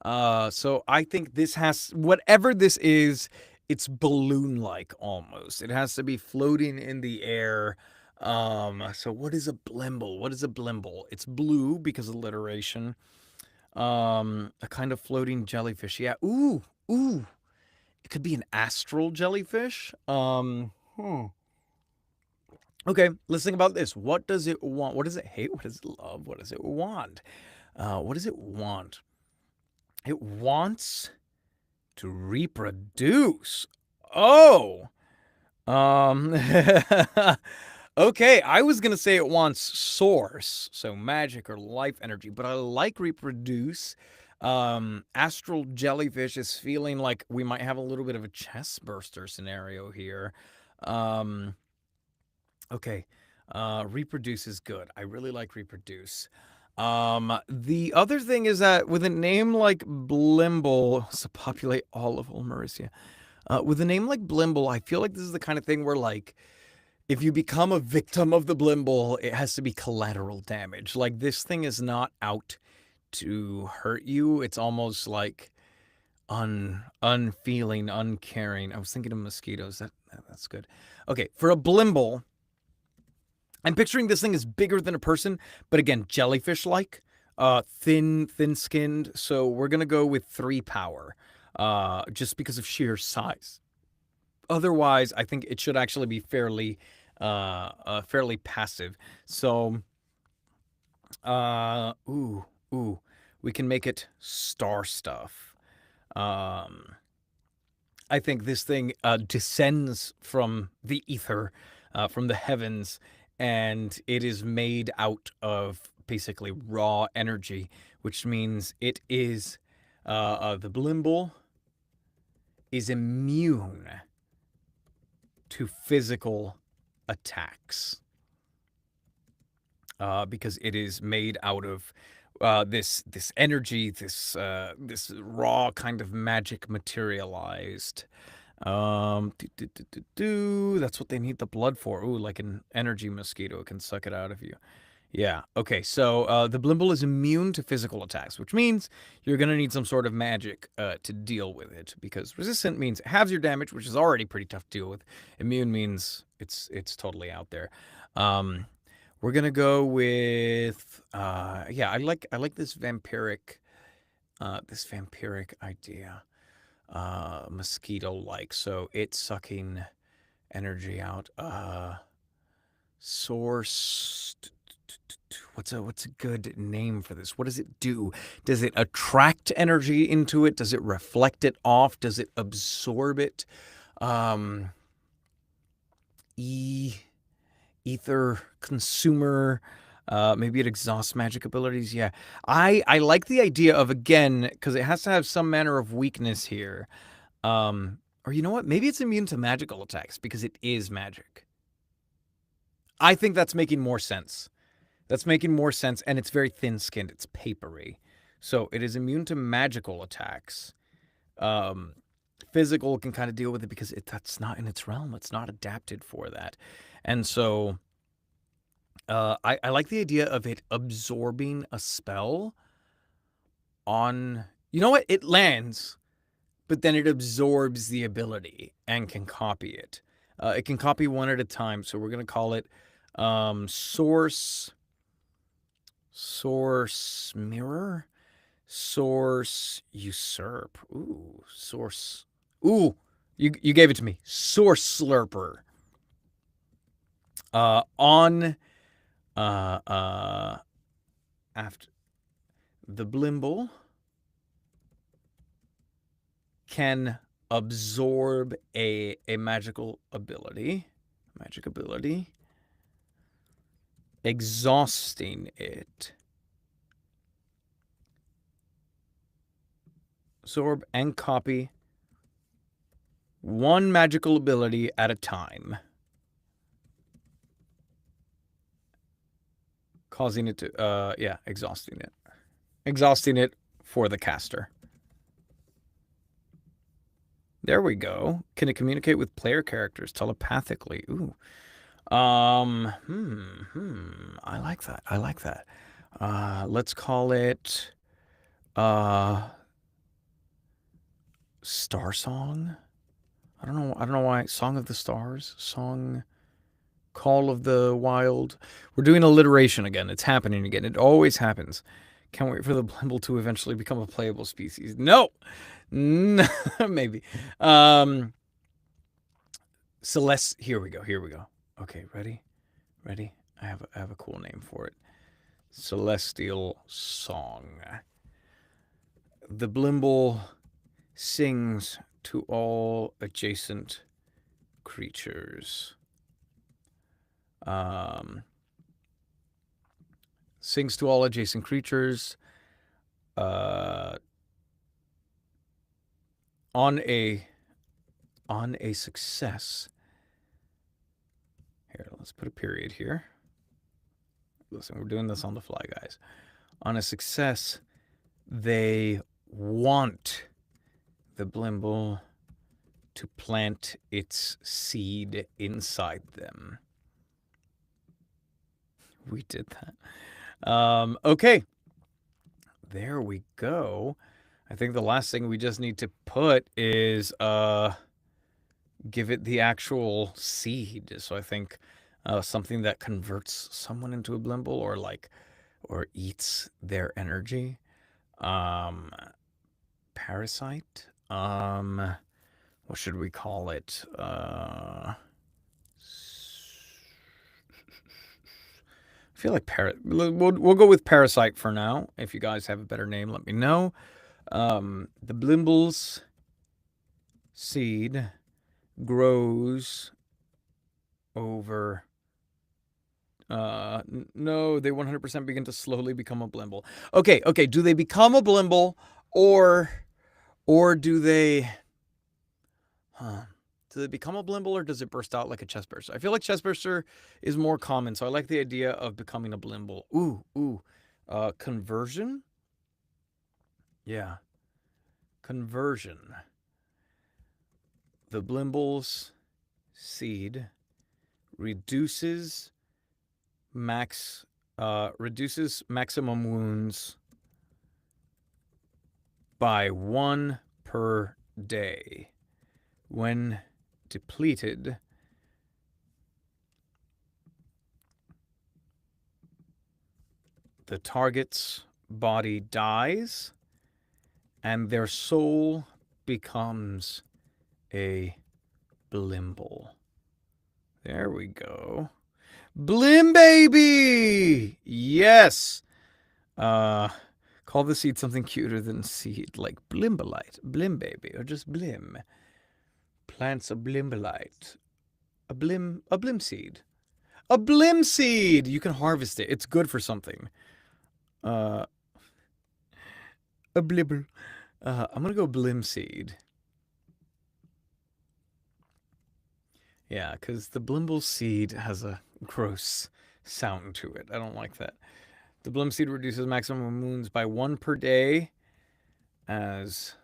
So I think this has, whatever this is, it's balloon-like almost. It has to be floating in the air. So what is a Blimble? What is a Blimble? It's blue because of alliteration. A kind of floating jellyfish. Yeah. Ooh. It could be an astral jellyfish. Okay, let's think about this. What does it want? What does it hate? What does it love? What does it want? What does it want? It wants to reproduce. Oh. Okay, I was gonna say it wants source, so magic or life energy, but I like reproduce. Astral jellyfish is feeling like we might have a little bit of a chest burster scenario here. Okay, reproduce is good. I really like reproduce. The other thing is that with a name like Blimble, so populate all of Ulmerisia. With a name like Blimble, I feel like this is the kind of thing where like, if you become a victim of the Blimble, it has to be collateral damage. Like, this thing is not out to hurt you. It's almost like unfeeling, uncaring. I was thinking of mosquitoes. That's good. Okay, for a Blimble, I'm picturing this thing is bigger than a person, but again, jellyfish-like, thin-skinned. So we're gonna go with 3 power, just because of sheer size. Otherwise, I think it should actually be fairly fairly passive. So, ooh, we can make it star stuff. Um, I think this thing descends from the ether, from the heavens, and it is made out of basically raw energy, which means it is the Blimble is immune to physical attacks because it is made out of this energy, this raw kind of magic materialized. That's what they need the blood for. Ooh, like an energy mosquito, it can suck it out of you. Yeah. Okay. So the Blimble is immune to physical attacks, which means you're gonna need some sort of magic to deal with it. Because resistant means it halves your damage, which is already pretty tough to deal with. Immune means it's totally out there. We're gonna go with yeah. I like this vampiric idea. Mosquito like, so it's sucking energy out. Source. What's a good name for this? What does it do? Does it attract energy into it? Does it reflect it off? Does it absorb it? Ether consumer. Maybe it exhausts magic abilities. Yeah, I like the idea of, again, because it has to have some manner of weakness here. Or you know what? Maybe it's immune to magical attacks because it is magic. I think that's making more sense. That's making more sense, and it's very thin-skinned. It's papery. So it is immune to magical attacks. Physical can kind of deal with it because that's not in its realm. It's not adapted for that. And so I like the idea of it absorbing a spell on... You know what? It lands, but then it absorbs the ability and can copy it. It can copy one at a time, so we're going to call it Source Mirror, Source Usurp. Ooh, Source. Ooh, you gave it to me. Source Slurper. On after the Blimble can absorb a magic ability, exhausting it. Absorb and copy one magical ability at a time, causing it to exhausting it for the caster. There we go. Can it communicate with player characters telepathically? Ooh. I like that. Let's call it Star Song. I don't know why. Song of the Stars? Call of the Wild. We're doing alliteration again. It's happening again. It always happens. Can't wait for the Blimble to eventually become a playable species. No. Maybe. Celeste. Here we go. Okay, ready? I have a cool name for it. Celestial Song. The Blimble sings to all adjacent creatures. Sings to all adjacent creatures. On a success. Here, let's put a period here. Listen, we're doing this on the fly, guys. On a success, they want the Blimble to plant its seed inside them. We did that. Okay. There we go. I think the last thing we just need to put is give it the actual seed. So I think something that converts someone into a Blimble or eats their energy. Parasite. What should we call it? feel like we'll go with parasite for now. If you guys have a better name, let me know. The Blimble's seed grows over. No, they 100% begin to slowly become a Blimble. Okay. Do they become a Blimble, or do they? Do they become a Blimble, or does it burst out like a chestburster? I feel like chestburster is more common, so I like the idea of becoming a Blimble. Ooh. Conversion? Yeah. Conversion. The Blimble's seed reduces maximum wounds by 1 per day. When depleted, the target's body dies and their soul becomes a Blimble. There we go. Blim baby! Yes! Call the seed something cuter than seed, like Blimbolite, Blim baby, or just Blim. Plants a Blimbolite. A blim seed. A Blim seed! You can harvest it. It's good for something. A Blibble. I'm gonna go Blim seed. Yeah, because the Blimble seed has a gross sound to it. I don't like that. The Blim seed reduces maximum wounds by 1 per day as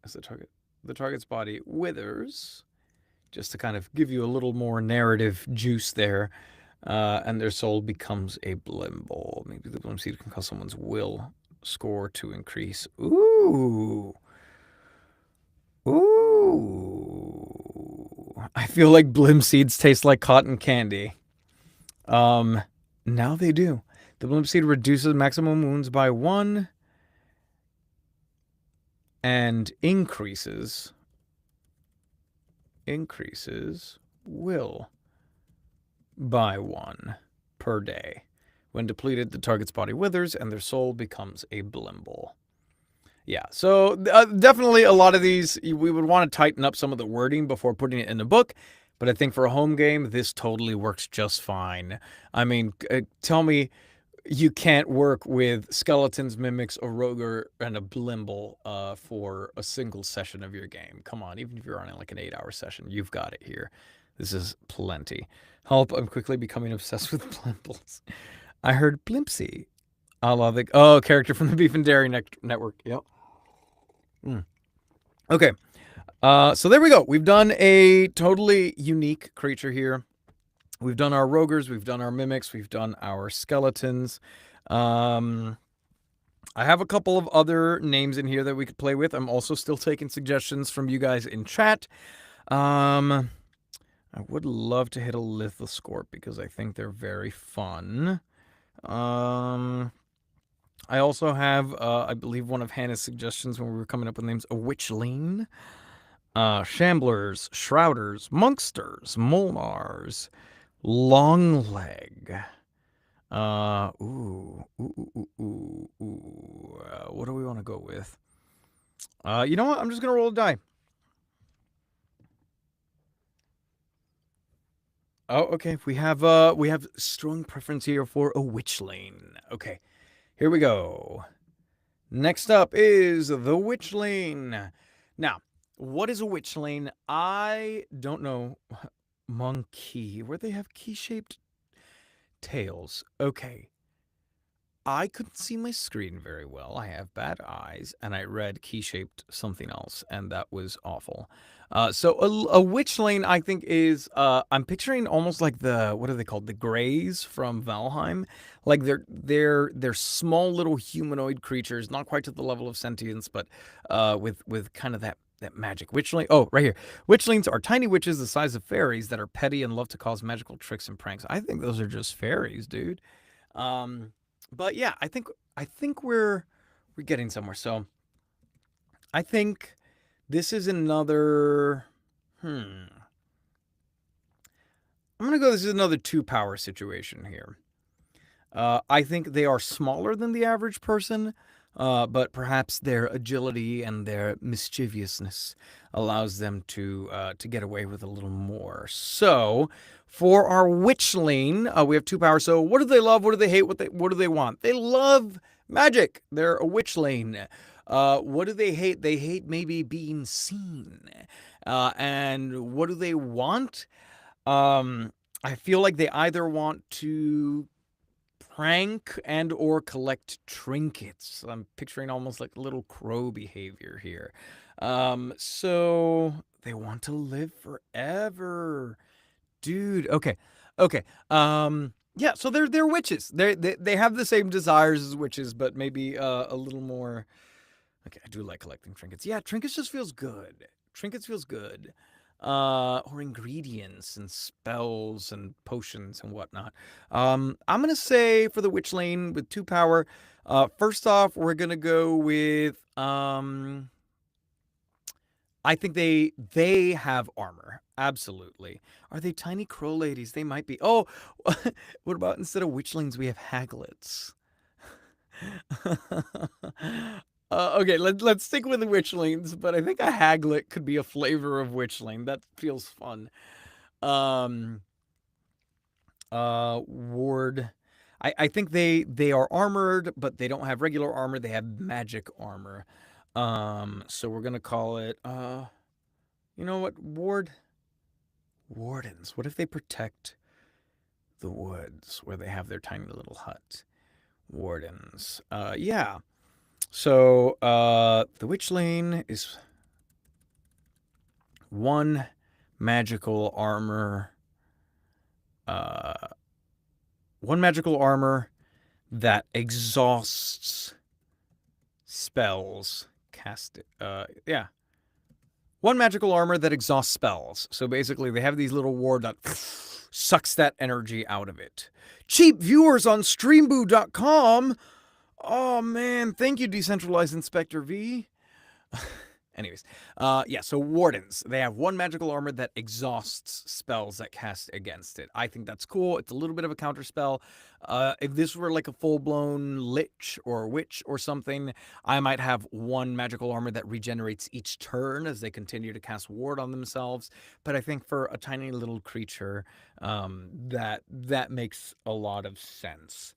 as the target's body withers, just to kind of give you a little more narrative juice there, and their soul becomes a Blimble. Maybe the Blim seed can cause someone's will score to increase. Ooh. I feel like Blim seeds taste like cotton candy. Now they do. The Blim seed reduces maximum wounds by 1 and increases will by 1 per day. When depleted, the target's body withers and their soul becomes a Blimble. Yeah, so definitely a lot of these, we would want to tighten up some of the wording before putting it in the book, but I think for a home game, this totally works just fine. I mean, tell me you can't work with skeletons, mimics, a roger, and a Blimble for a single session of your game. Come on, even if you're on like an 8-hour session, you've got it here. This is plenty. Help, I'm quickly becoming obsessed with Blimbles. I heard Blimpsy. I love it. Oh, character from the Beef and Dairy Network. Yep. Okay. So there we go. We've done a totally unique creature here. We've done our rogers, we've done our mimics, we've done our skeletons. I have a couple of other names in here that we could play with. I'm also still taking suggestions from you guys in chat. I would love to hit a Lithoscorp because I think they're very fun. I also have, I believe, one of Hannah's suggestions when we were coming up with names, a Witchling, Shamblers, Shrouders, Monksters, Molnars, Longleg. What do we want to go with? You know what? I'm just gonna roll a die. Oh, okay. We have strong preference here for a Witchling. Okay, here we go. Next up is the Witchling. Now, what is a Witchling? I don't know. Monkey, where they have key-shaped tails. Okay. I couldn't see my screen very well. I have bad eyes, and I read key-shaped something else, and that was awful. So a Witchling, I think, is I'm picturing almost like the, what are they called? The Greys from Valheim. Like they're small little humanoid creatures, not quite to the level of sentience, but with kind of that magic. Witchling. Oh, right here. Witchlings are tiny witches the size of fairies that are petty and love to cause magical tricks and pranks. I think those are just fairies, dude. But yeah, I think we're getting somewhere. So I think this is another. I'm I'm going to go, this is another 2-power situation here. I think they are smaller than the average person, but perhaps their agility and their mischievousness allows them to get away with a little more. So, for our witchling, we have 2 power. So, what do they love? What do they hate? What do they want? They love magic. They're a witchling. What do they hate? They hate maybe being seen. And what do they want? I feel like they either want to prank and or collect trinkets. I'm picturing almost like little crow behavior here. So they want to live forever. Dude, okay. Okay. Yeah, so they're witches. They have the same desires as witches, but maybe a little more. Okay, I do like collecting trinkets. Yeah, trinkets just feels good. Trinkets feels good. Or ingredients and spells and potions and whatnot. I'm gonna say for the witch lane with 2 power. First off, we're gonna go with I think they have armor. Absolutely. Are they tiny crow ladies? They might be. Oh, what about instead of witchlings we have haglets? Okay, let's stick with the witchlings, but I think a haglet could be a flavor of witchling. That feels fun. Um, Ward. I think they are armored, but they don't have regular armor. They have magic armor. So we're gonna call it. You know what? Wardens. What if they protect the woods where they have their tiny little hut? Wardens. Yeah. So, the Witch Lane is 1 magical armor. 1 magical armor that exhausts spells cast. Yeah. 1 magical armor that exhausts spells. So basically, they have these little ward that sucks that energy out of it. Cheap viewers on Streamboo.com. Oh man, thank you, Decentralized Inspector V. Anyways, yeah, so Wardens. They have 1 magical armor that exhausts spells that cast against it. I think that's cool. It's a little bit of a counter spell. If this were like a full-blown lich or witch or something, I might have 1 magical armor that regenerates each turn as they continue to cast ward on themselves. But I think for a tiny little creature, that makes a lot of sense.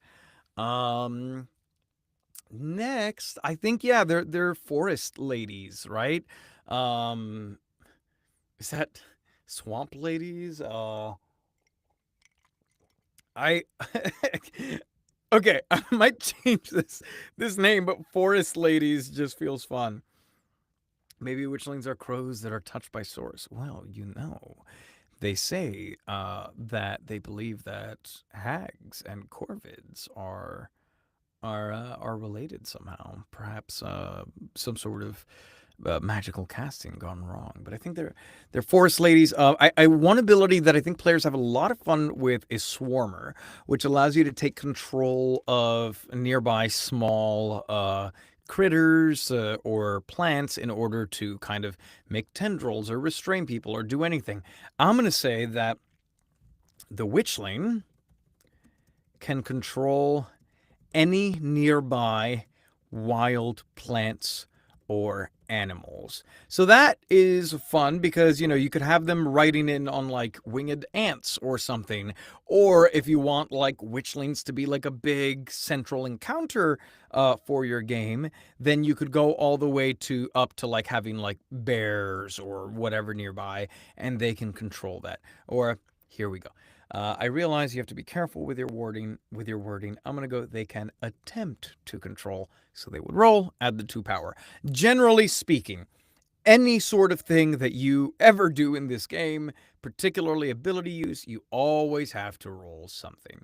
Next, I think yeah, they're forest ladies, right? Um is that swamp ladies? I okay, I might change this name, but forest ladies just feels fun. Maybe witchlings are crows that are touched by swords. Well, they say that they believe that hags and corvids are related somehow. Perhaps some sort of magical casting gone wrong. But I think they're forest ladies. One ability that I think players have a lot of fun with is Swarmer, which allows you to take control of nearby small critters or plants in order to kind of make tendrils or restrain people or do anything. I'm going to say that the witchling can control any nearby wild plants or animals. So that is fun because, you could have them riding in on like winged ants or something. Or if you want like witchlings to be like a big central encounter for your game, then you could go all the way up to like having like bears or whatever nearby, and they can control that. Or here we go. I realize you have to be careful with your wording. I'm gonna go. They can attempt to control, so they would roll, add the 2 power. Generally speaking, any sort of thing that you ever do in this game, particularly ability use, you always have to roll something.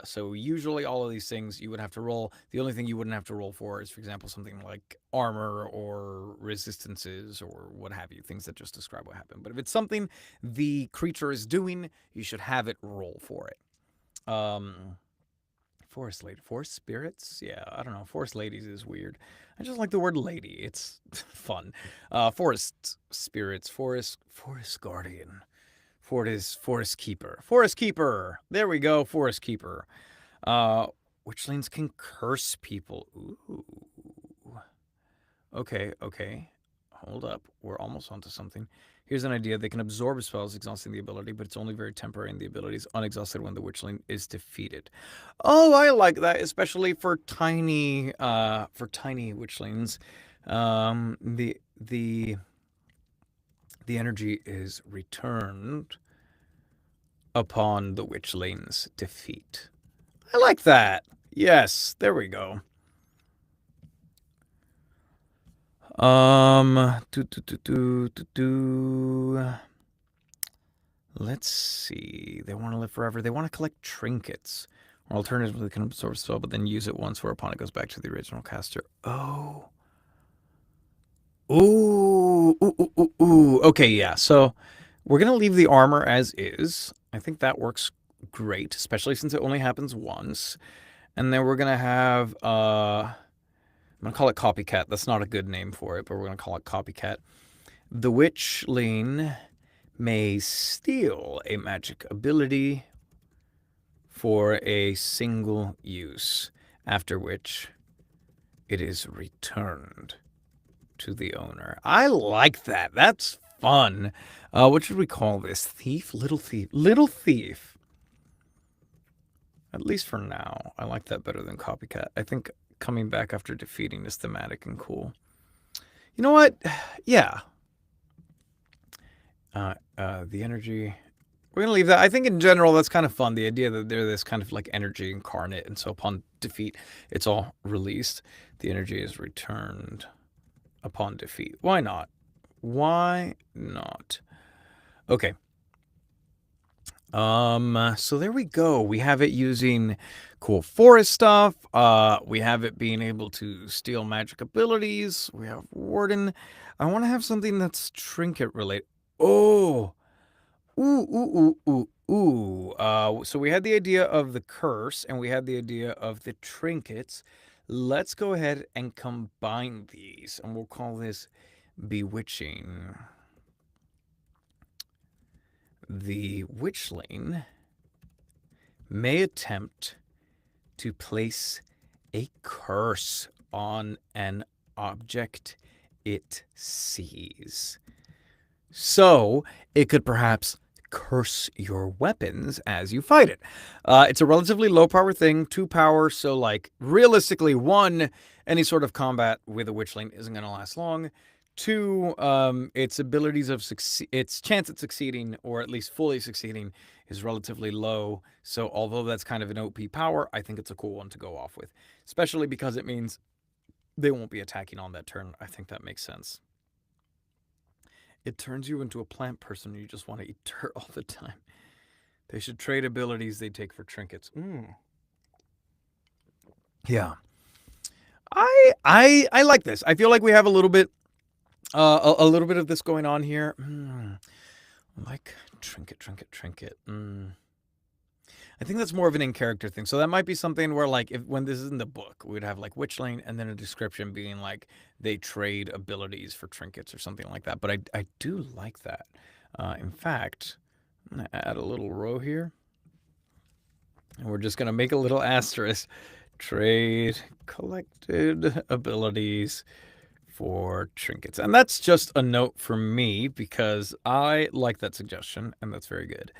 So usually all of these things you would have to roll. The only thing you wouldn't have to roll for is, for example, something like armor or resistances or what have you, things that just describe what happened. But if it's something the creature is doing, you should have it roll for it. Forest spirits? Yeah, I don't know. Forest ladies is weird. I just like the word lady. It's fun. Forest spirits, forest guardian. Forest Keeper. Forest Keeper. There we go. Forest Keeper. Witchlings can curse people. Ooh. Okay. Hold up. We're almost onto something. Here's an idea. They can absorb spells, exhausting the ability, but it's only very temporary, and the ability is unexhausted when the witchling is defeated. Oh, I like that, especially for tiny witchlings. The energy is returned upon the witchling's defeat. I like that. Yes, there we go. Let's see. They want to live forever. They want to collect trinkets. Or alternatively, they can absorb spell, but then use it once, whereupon it goes back to the original caster. Oh. Ooh. Okay, yeah. So we're going to leave the armor as is. I think that works great, especially since it only happens once. And then we're going to have, I'm going to call it Copycat. That's not a good name for it, but we're going to call it Copycat. The witchling may steal a magic ability for a single use, after which it is returned to the owner. I like that. That's fun. What should we call this? Thief? Little thief? Little thief. At least for now. I like that better than Copycat. I think coming back after defeating is thematic and cool. You know what? Yeah. The energy. We're going to leave that. I think in general, that's kind of fun. The idea that they're this kind of like energy incarnate. And so upon defeat, it's all released. The energy is returned upon defeat. Why not? Why not? Okay. So there we go. We have it using cool forest stuff. We have it being able to steal magic abilities. We have Warden. I want to have something that's trinket related. Oh. Ooh. So we had the idea of the curse and we had the idea of the trinkets. Let's go ahead and combine these, and we'll call this bewitching. The witchling may attempt to place a curse on an object it sees. So it could perhaps curse your weapons as you fight it. It's a relatively low power thing, 2 power, so like realistically, 1, any sort of combat with a witchling isn't going to last long. 2, its abilities of its chance at succeeding, or at least fully succeeding, is relatively low. So although that's kind of an OP power, I think it's a cool one to go off with, especially because it means they won't be attacking on that turn. I think that makes sense. It turns you into a plant person. You just want to eat dirt all the time. They should trade abilities they take for trinkets. Yeah. I like this. I feel like we have a little bit of this going on here. Like trinket. I think that's more of an in-character thing. So that might be something where, like, when this is in the book, we'd have like witchling and then a description being like they trade abilities for trinkets or something like that. But I do like that. In fact, I'm gonna add a little row here, and we're just gonna make a little asterisk. Trade collected abilities for trinkets. And that's just a note for me because I like that suggestion, and that's very good.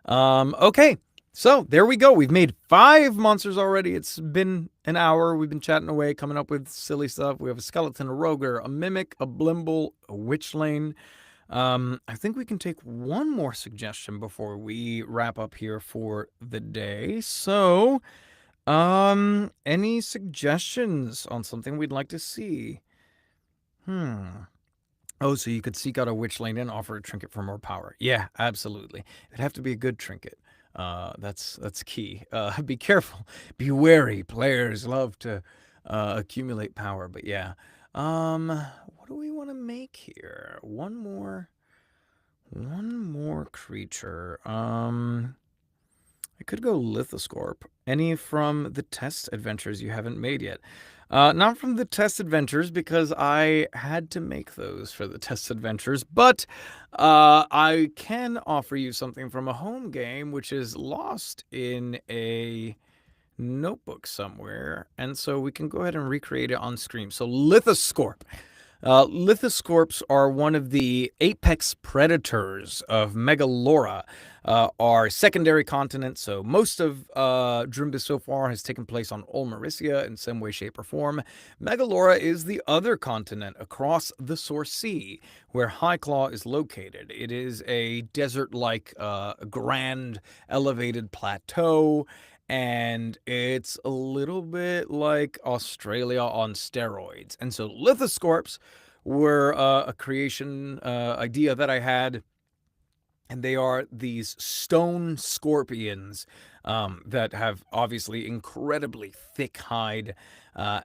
Okay. So there we go. We've made 5 monsters already. It's been an hour. We've been chatting away, coming up with silly stuff. We have a skeleton, a roger, a mimic, a blimble, a witchling. I think we can take one more suggestion before we wrap up here for the day. So, any suggestions on something we'd like to see? Oh, so you could seek out a witchling and offer a trinket for more power. Yeah, absolutely. It'd have to be a good trinket. That's key. Be careful. Be wary. Players love to accumulate power, but yeah. What do we want to make here? One more creature. I could go Lithoscorp. Any from the test adventures you haven't made yet? Not from the test adventures because I had to make those for the test adventures, but I can offer you something from a home game which is lost in a notebook somewhere, and so we can go ahead and recreate it on screen. So Lithoscorp. Lithoscorps are one of the apex predators of Megalora, our secondary continent. So most of Drimbus so far has taken place on Ulmarisia in some way, shape, or form. Megalora is the other continent across the Source Sea, where Highclaw is located. It is a desert-like, grand, elevated plateau, and it's a little bit like Australia on steroids. And so Lithoscorps were a creation idea that I had, and they are these stone scorpions that have obviously incredibly thick hide,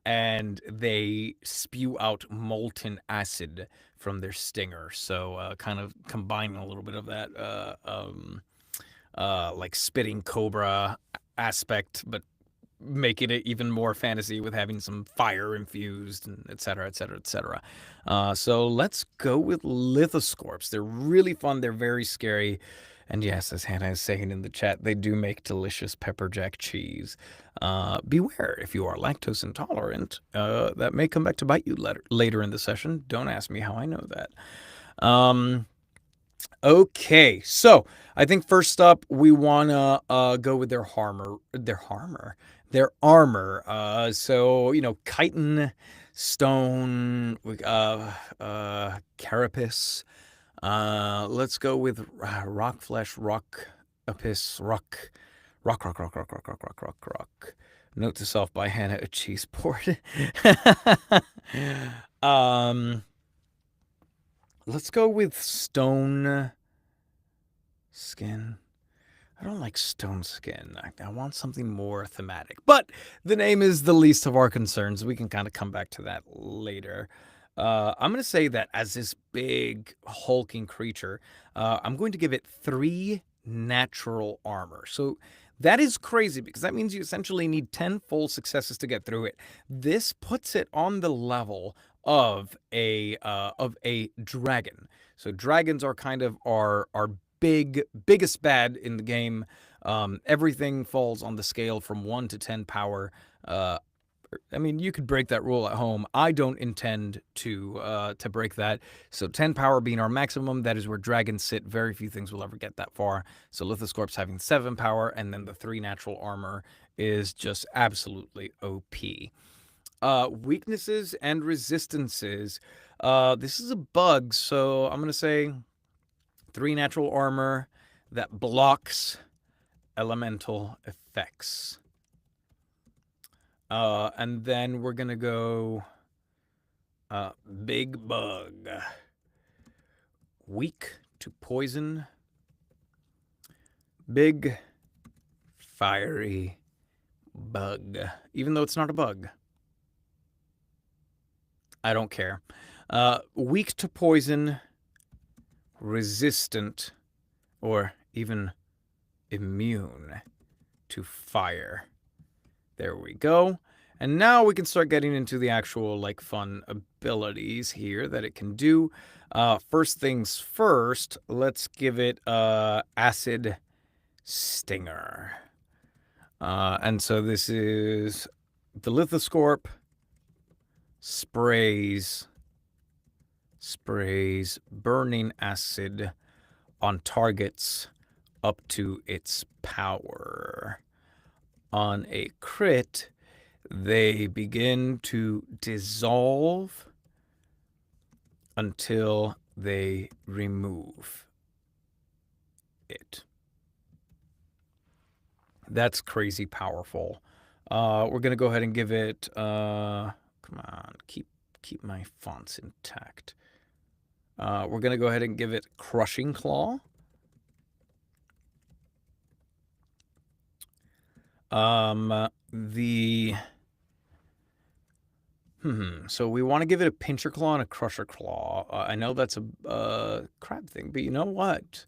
and they spew out molten acid from their stinger. So kind of combining a little bit of that like spitting cobra aspect, but making it even more fantasy with having some fire infused, and et cetera, et cetera, et cetera. So let's go with Lithoscorps. They're really fun. They're very scary. And yes, as Hannah is saying in the chat, they do make delicious pepper jack cheese. Beware if you are lactose intolerant. That may come back to bite you later in the session. Don't ask me how I know that. Okay, so I think first up we wanna go with their armor. So chitin, stone, carapace. Let's go with rock flesh, rock apis, rock. Note to self by Hannah, a cheese board. Let's go with stone skin. I don't like stone skin. I want something more thematic. But the name is the least of our concerns. We can kind of come back to that later. I'm going to say that as this big hulking creature, I'm going to give it 3 natural armor. So that is crazy because that means you essentially need 10 full successes to get through it. This puts it on the level of a dragon. So dragons are kind of our biggest bad in the game. Everything falls on the scale from 1 to 10 power. I mean, you could break that rule at home. I don't intend to break that. So 10 power being our maximum, that is where dragons sit. Very few things will ever get that far. So Lithoscorps having 7 power, and then the 3 natural armor is just absolutely OP. Weaknesses and resistances. This is a bug, so I'm going to say 3 natural armor that blocks elemental effects. And then we're going to go big bug. Weak to poison. Big fiery bug. Even though it's not a bug. I don't care. Weak to poison, resistant, or even immune to fire. There we go. And now we can start getting into the actual fun abilities here that it can do. First things first, let's give it acid stinger. And so this is the Lithoscorp sprays burning acid on targets up to its power. On a crit, they begin to dissolve until they remove it. That's crazy powerful. We're gonna go ahead and give it. Come on, keep my fonts intact. We're gonna go ahead and give it Crushing Claw. So we want to give it a Pincher Claw and a Crusher Claw. I know that's a crab thing, but you know what?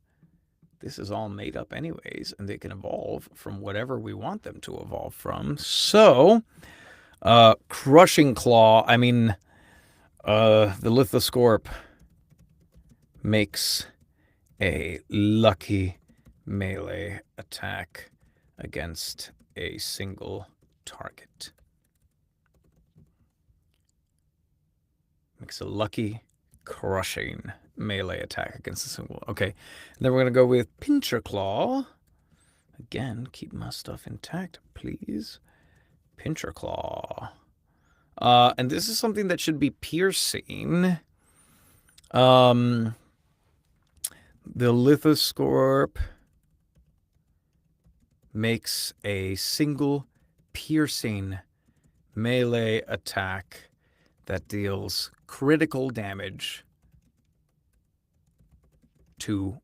this is all made up anyways, and they can evolve from whatever we want them to evolve from. So, Crushing Claw, I mean, the Lithoscorp makes a lucky melee attack against a single target. Makes a lucky crushing melee attack against a single. Okay, and then we're going to go with Pincher Claw. Again, keep my stuff intact, please. Pincher Claw. And this is something that should be piercing. The Lithoscorp makes a single piercing melee attack that deals critical damage to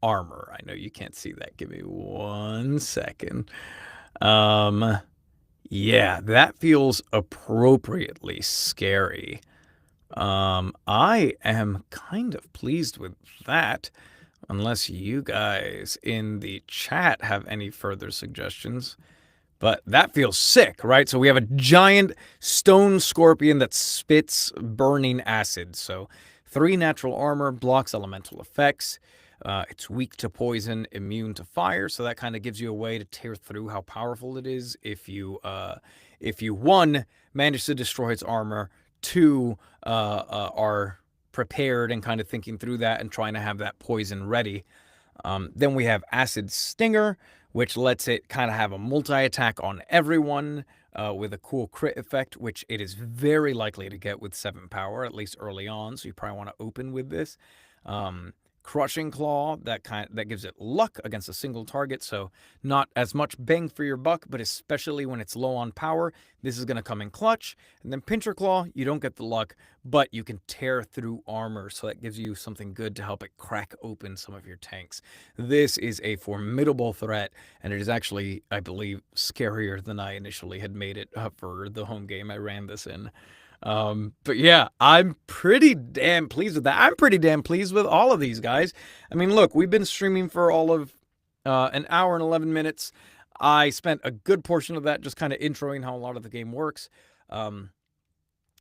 armor. I know you can't see that. Give me 1 second. Yeah, that feels appropriately scary. I am kind of pleased with that, unless you guys in the chat have any further suggestions. But that feels sick, right? So we have a giant stone scorpion that spits burning acid. So 3 natural armor, blocks elemental effects. It's weak to poison, immune to fire. So that kind of gives you a way to tear through how powerful it is if you 1, manage to destroy its armor, 2, are prepared and kind of thinking through that and trying to have that poison ready. Then we have Acid Stinger, which lets it kind of have a multi-attack on everyone with a cool crit effect, which it is very likely to get with 7 power, at least early on, so you probably want to open with this. Crushing Claw, that gives it luck against a single target, so not as much bang for your buck, but especially when it's low on power, this is going to come in clutch. And then Pincher Claw, you don't get the luck, but you can tear through armor, so that gives you something good to help it crack open some of your tanks. This is a formidable threat, and it is actually, I believe, scarier than I initially had made it for the home game I ran this in. But yeah, I'm pretty damn pleased with that. I'm pretty damn pleased with all of these guys. I mean, look, we've been streaming for all of an hour and 11 minutes. I spent a good portion of that just kind of introing how a lot of the game works. In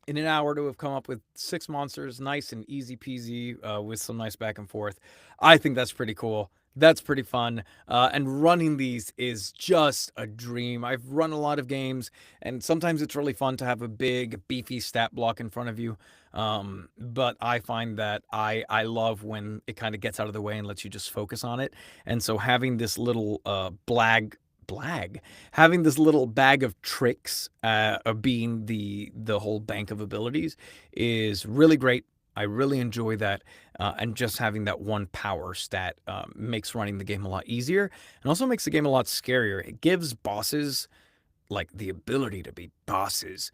an hour to have come up with 6 monsters, nice and easy peasy, with some nice back and forth. I think that's pretty cool. That's pretty fun. And running these is just a dream. I've run a lot of games, and sometimes it's really fun to have a big, beefy stat block in front of you. But I find that I love when it kind of gets out of the way and lets you just focus on it. And so having this little having this little bag of tricks being the whole bank of abilities is really great. I really enjoy that, and just having that 1 power stat makes running the game a lot easier, and also makes the game a lot scarier. It gives bosses like the ability to be bosses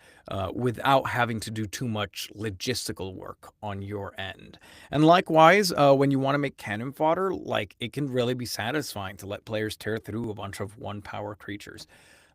without having to do too much logistical work on your end. And likewise, when you want to make cannon fodder, like, it can really be satisfying to let players tear through a bunch of 1 power creatures.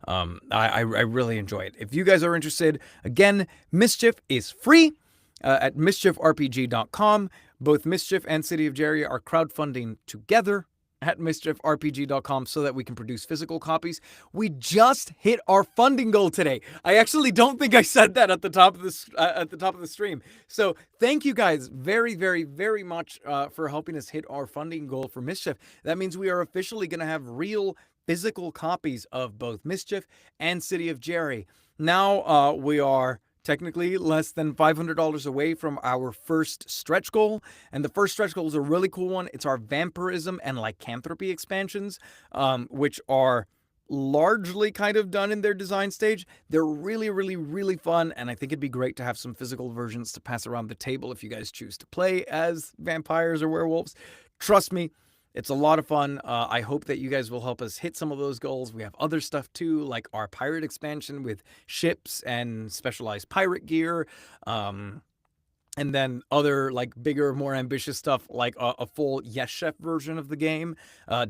I really enjoy it. If you guys are interested, again, Mischief is free at mischiefrpg.com. Both Mischief and City of Jerry are crowdfunding together at mischiefrpg.com so that we can produce physical copies. We just hit our funding goal today. I actually don't think I said that at the top of the stream. So thank you guys very, very, very much for helping us hit our funding goal for Mischief. That means we are officially going to have real physical copies of both Mischief and City of Jerry. Now we are technically less than $500 away from our first stretch goal. And the first stretch goal is a really cool one. It's our Vampirism and Lycanthropy expansions, which are largely kind of done in their design stage. They're really, really, really fun, and I think it'd be great to have some physical versions to pass around the table if you guys choose to play as vampires or werewolves. Trust me, it's a lot of fun. I hope that you guys will help us hit some of those goals. We have other stuff too, like our pirate expansion with ships and specialized pirate gear. and then other like bigger, more ambitious stuff like a full Yes Chef version of the game,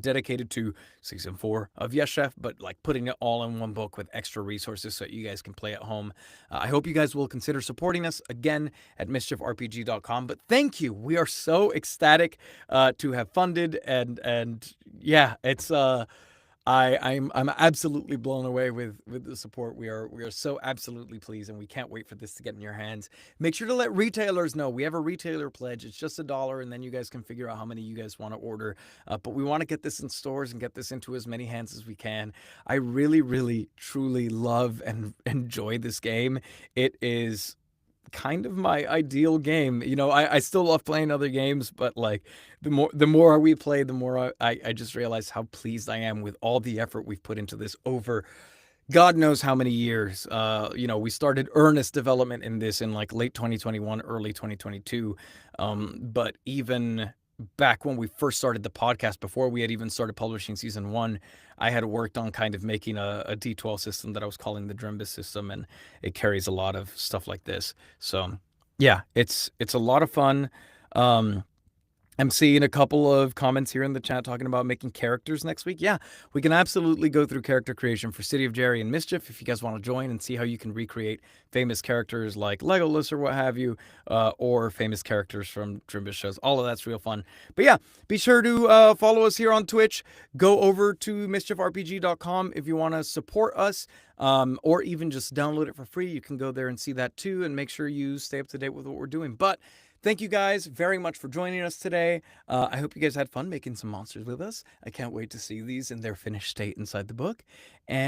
dedicated to season 4 of Yes Chef, but like putting it all in one book with extra resources so you guys can play at home. I hope you guys will consider supporting us again at mischiefrpg.com. But thank you. We are so ecstatic to have funded, and yeah, it's I'm absolutely blown away with the support. We are so absolutely pleased, and we can't wait for this to get in your hands. Make sure to let retailers know. We have a retailer pledge. It's just $1, and then you guys can figure out how many you guys want to order. But we want to get this in stores and get this into as many hands as we can. I really, really, truly love and enjoy this game. It is kind of my ideal game. You know, I still love playing other games, but like the more we play, the more I just realize how pleased I am with all the effort we've put into this over God knows how many years. You know, we started earnest development in this in like late 2021, early 2022. But even back when we first started the podcast, before we had even started publishing season 1, I had worked on kind of making a D12 system that I was calling the Drimbus system, and it carries a lot of stuff like this. So yeah, it's a lot of fun. I'm seeing a couple of comments here in the chat talking about making characters next week. Yeah, we can absolutely go through character creation for City of Jerry and Mischief if you guys want to join and see how you can recreate famous characters like Legolas or what have you, or famous characters from Drimbus shows. All of that's real fun. But yeah, be sure to follow us here on Twitch. Go over to mischiefrpg.com if you want to support us, or even just download it for free. You can go there and see that too, and make sure you stay up to date with what we're doing. But thank you guys very much for joining us today. I hope you guys had fun making some monsters with us. I can't wait to see these in their finished state inside the book. And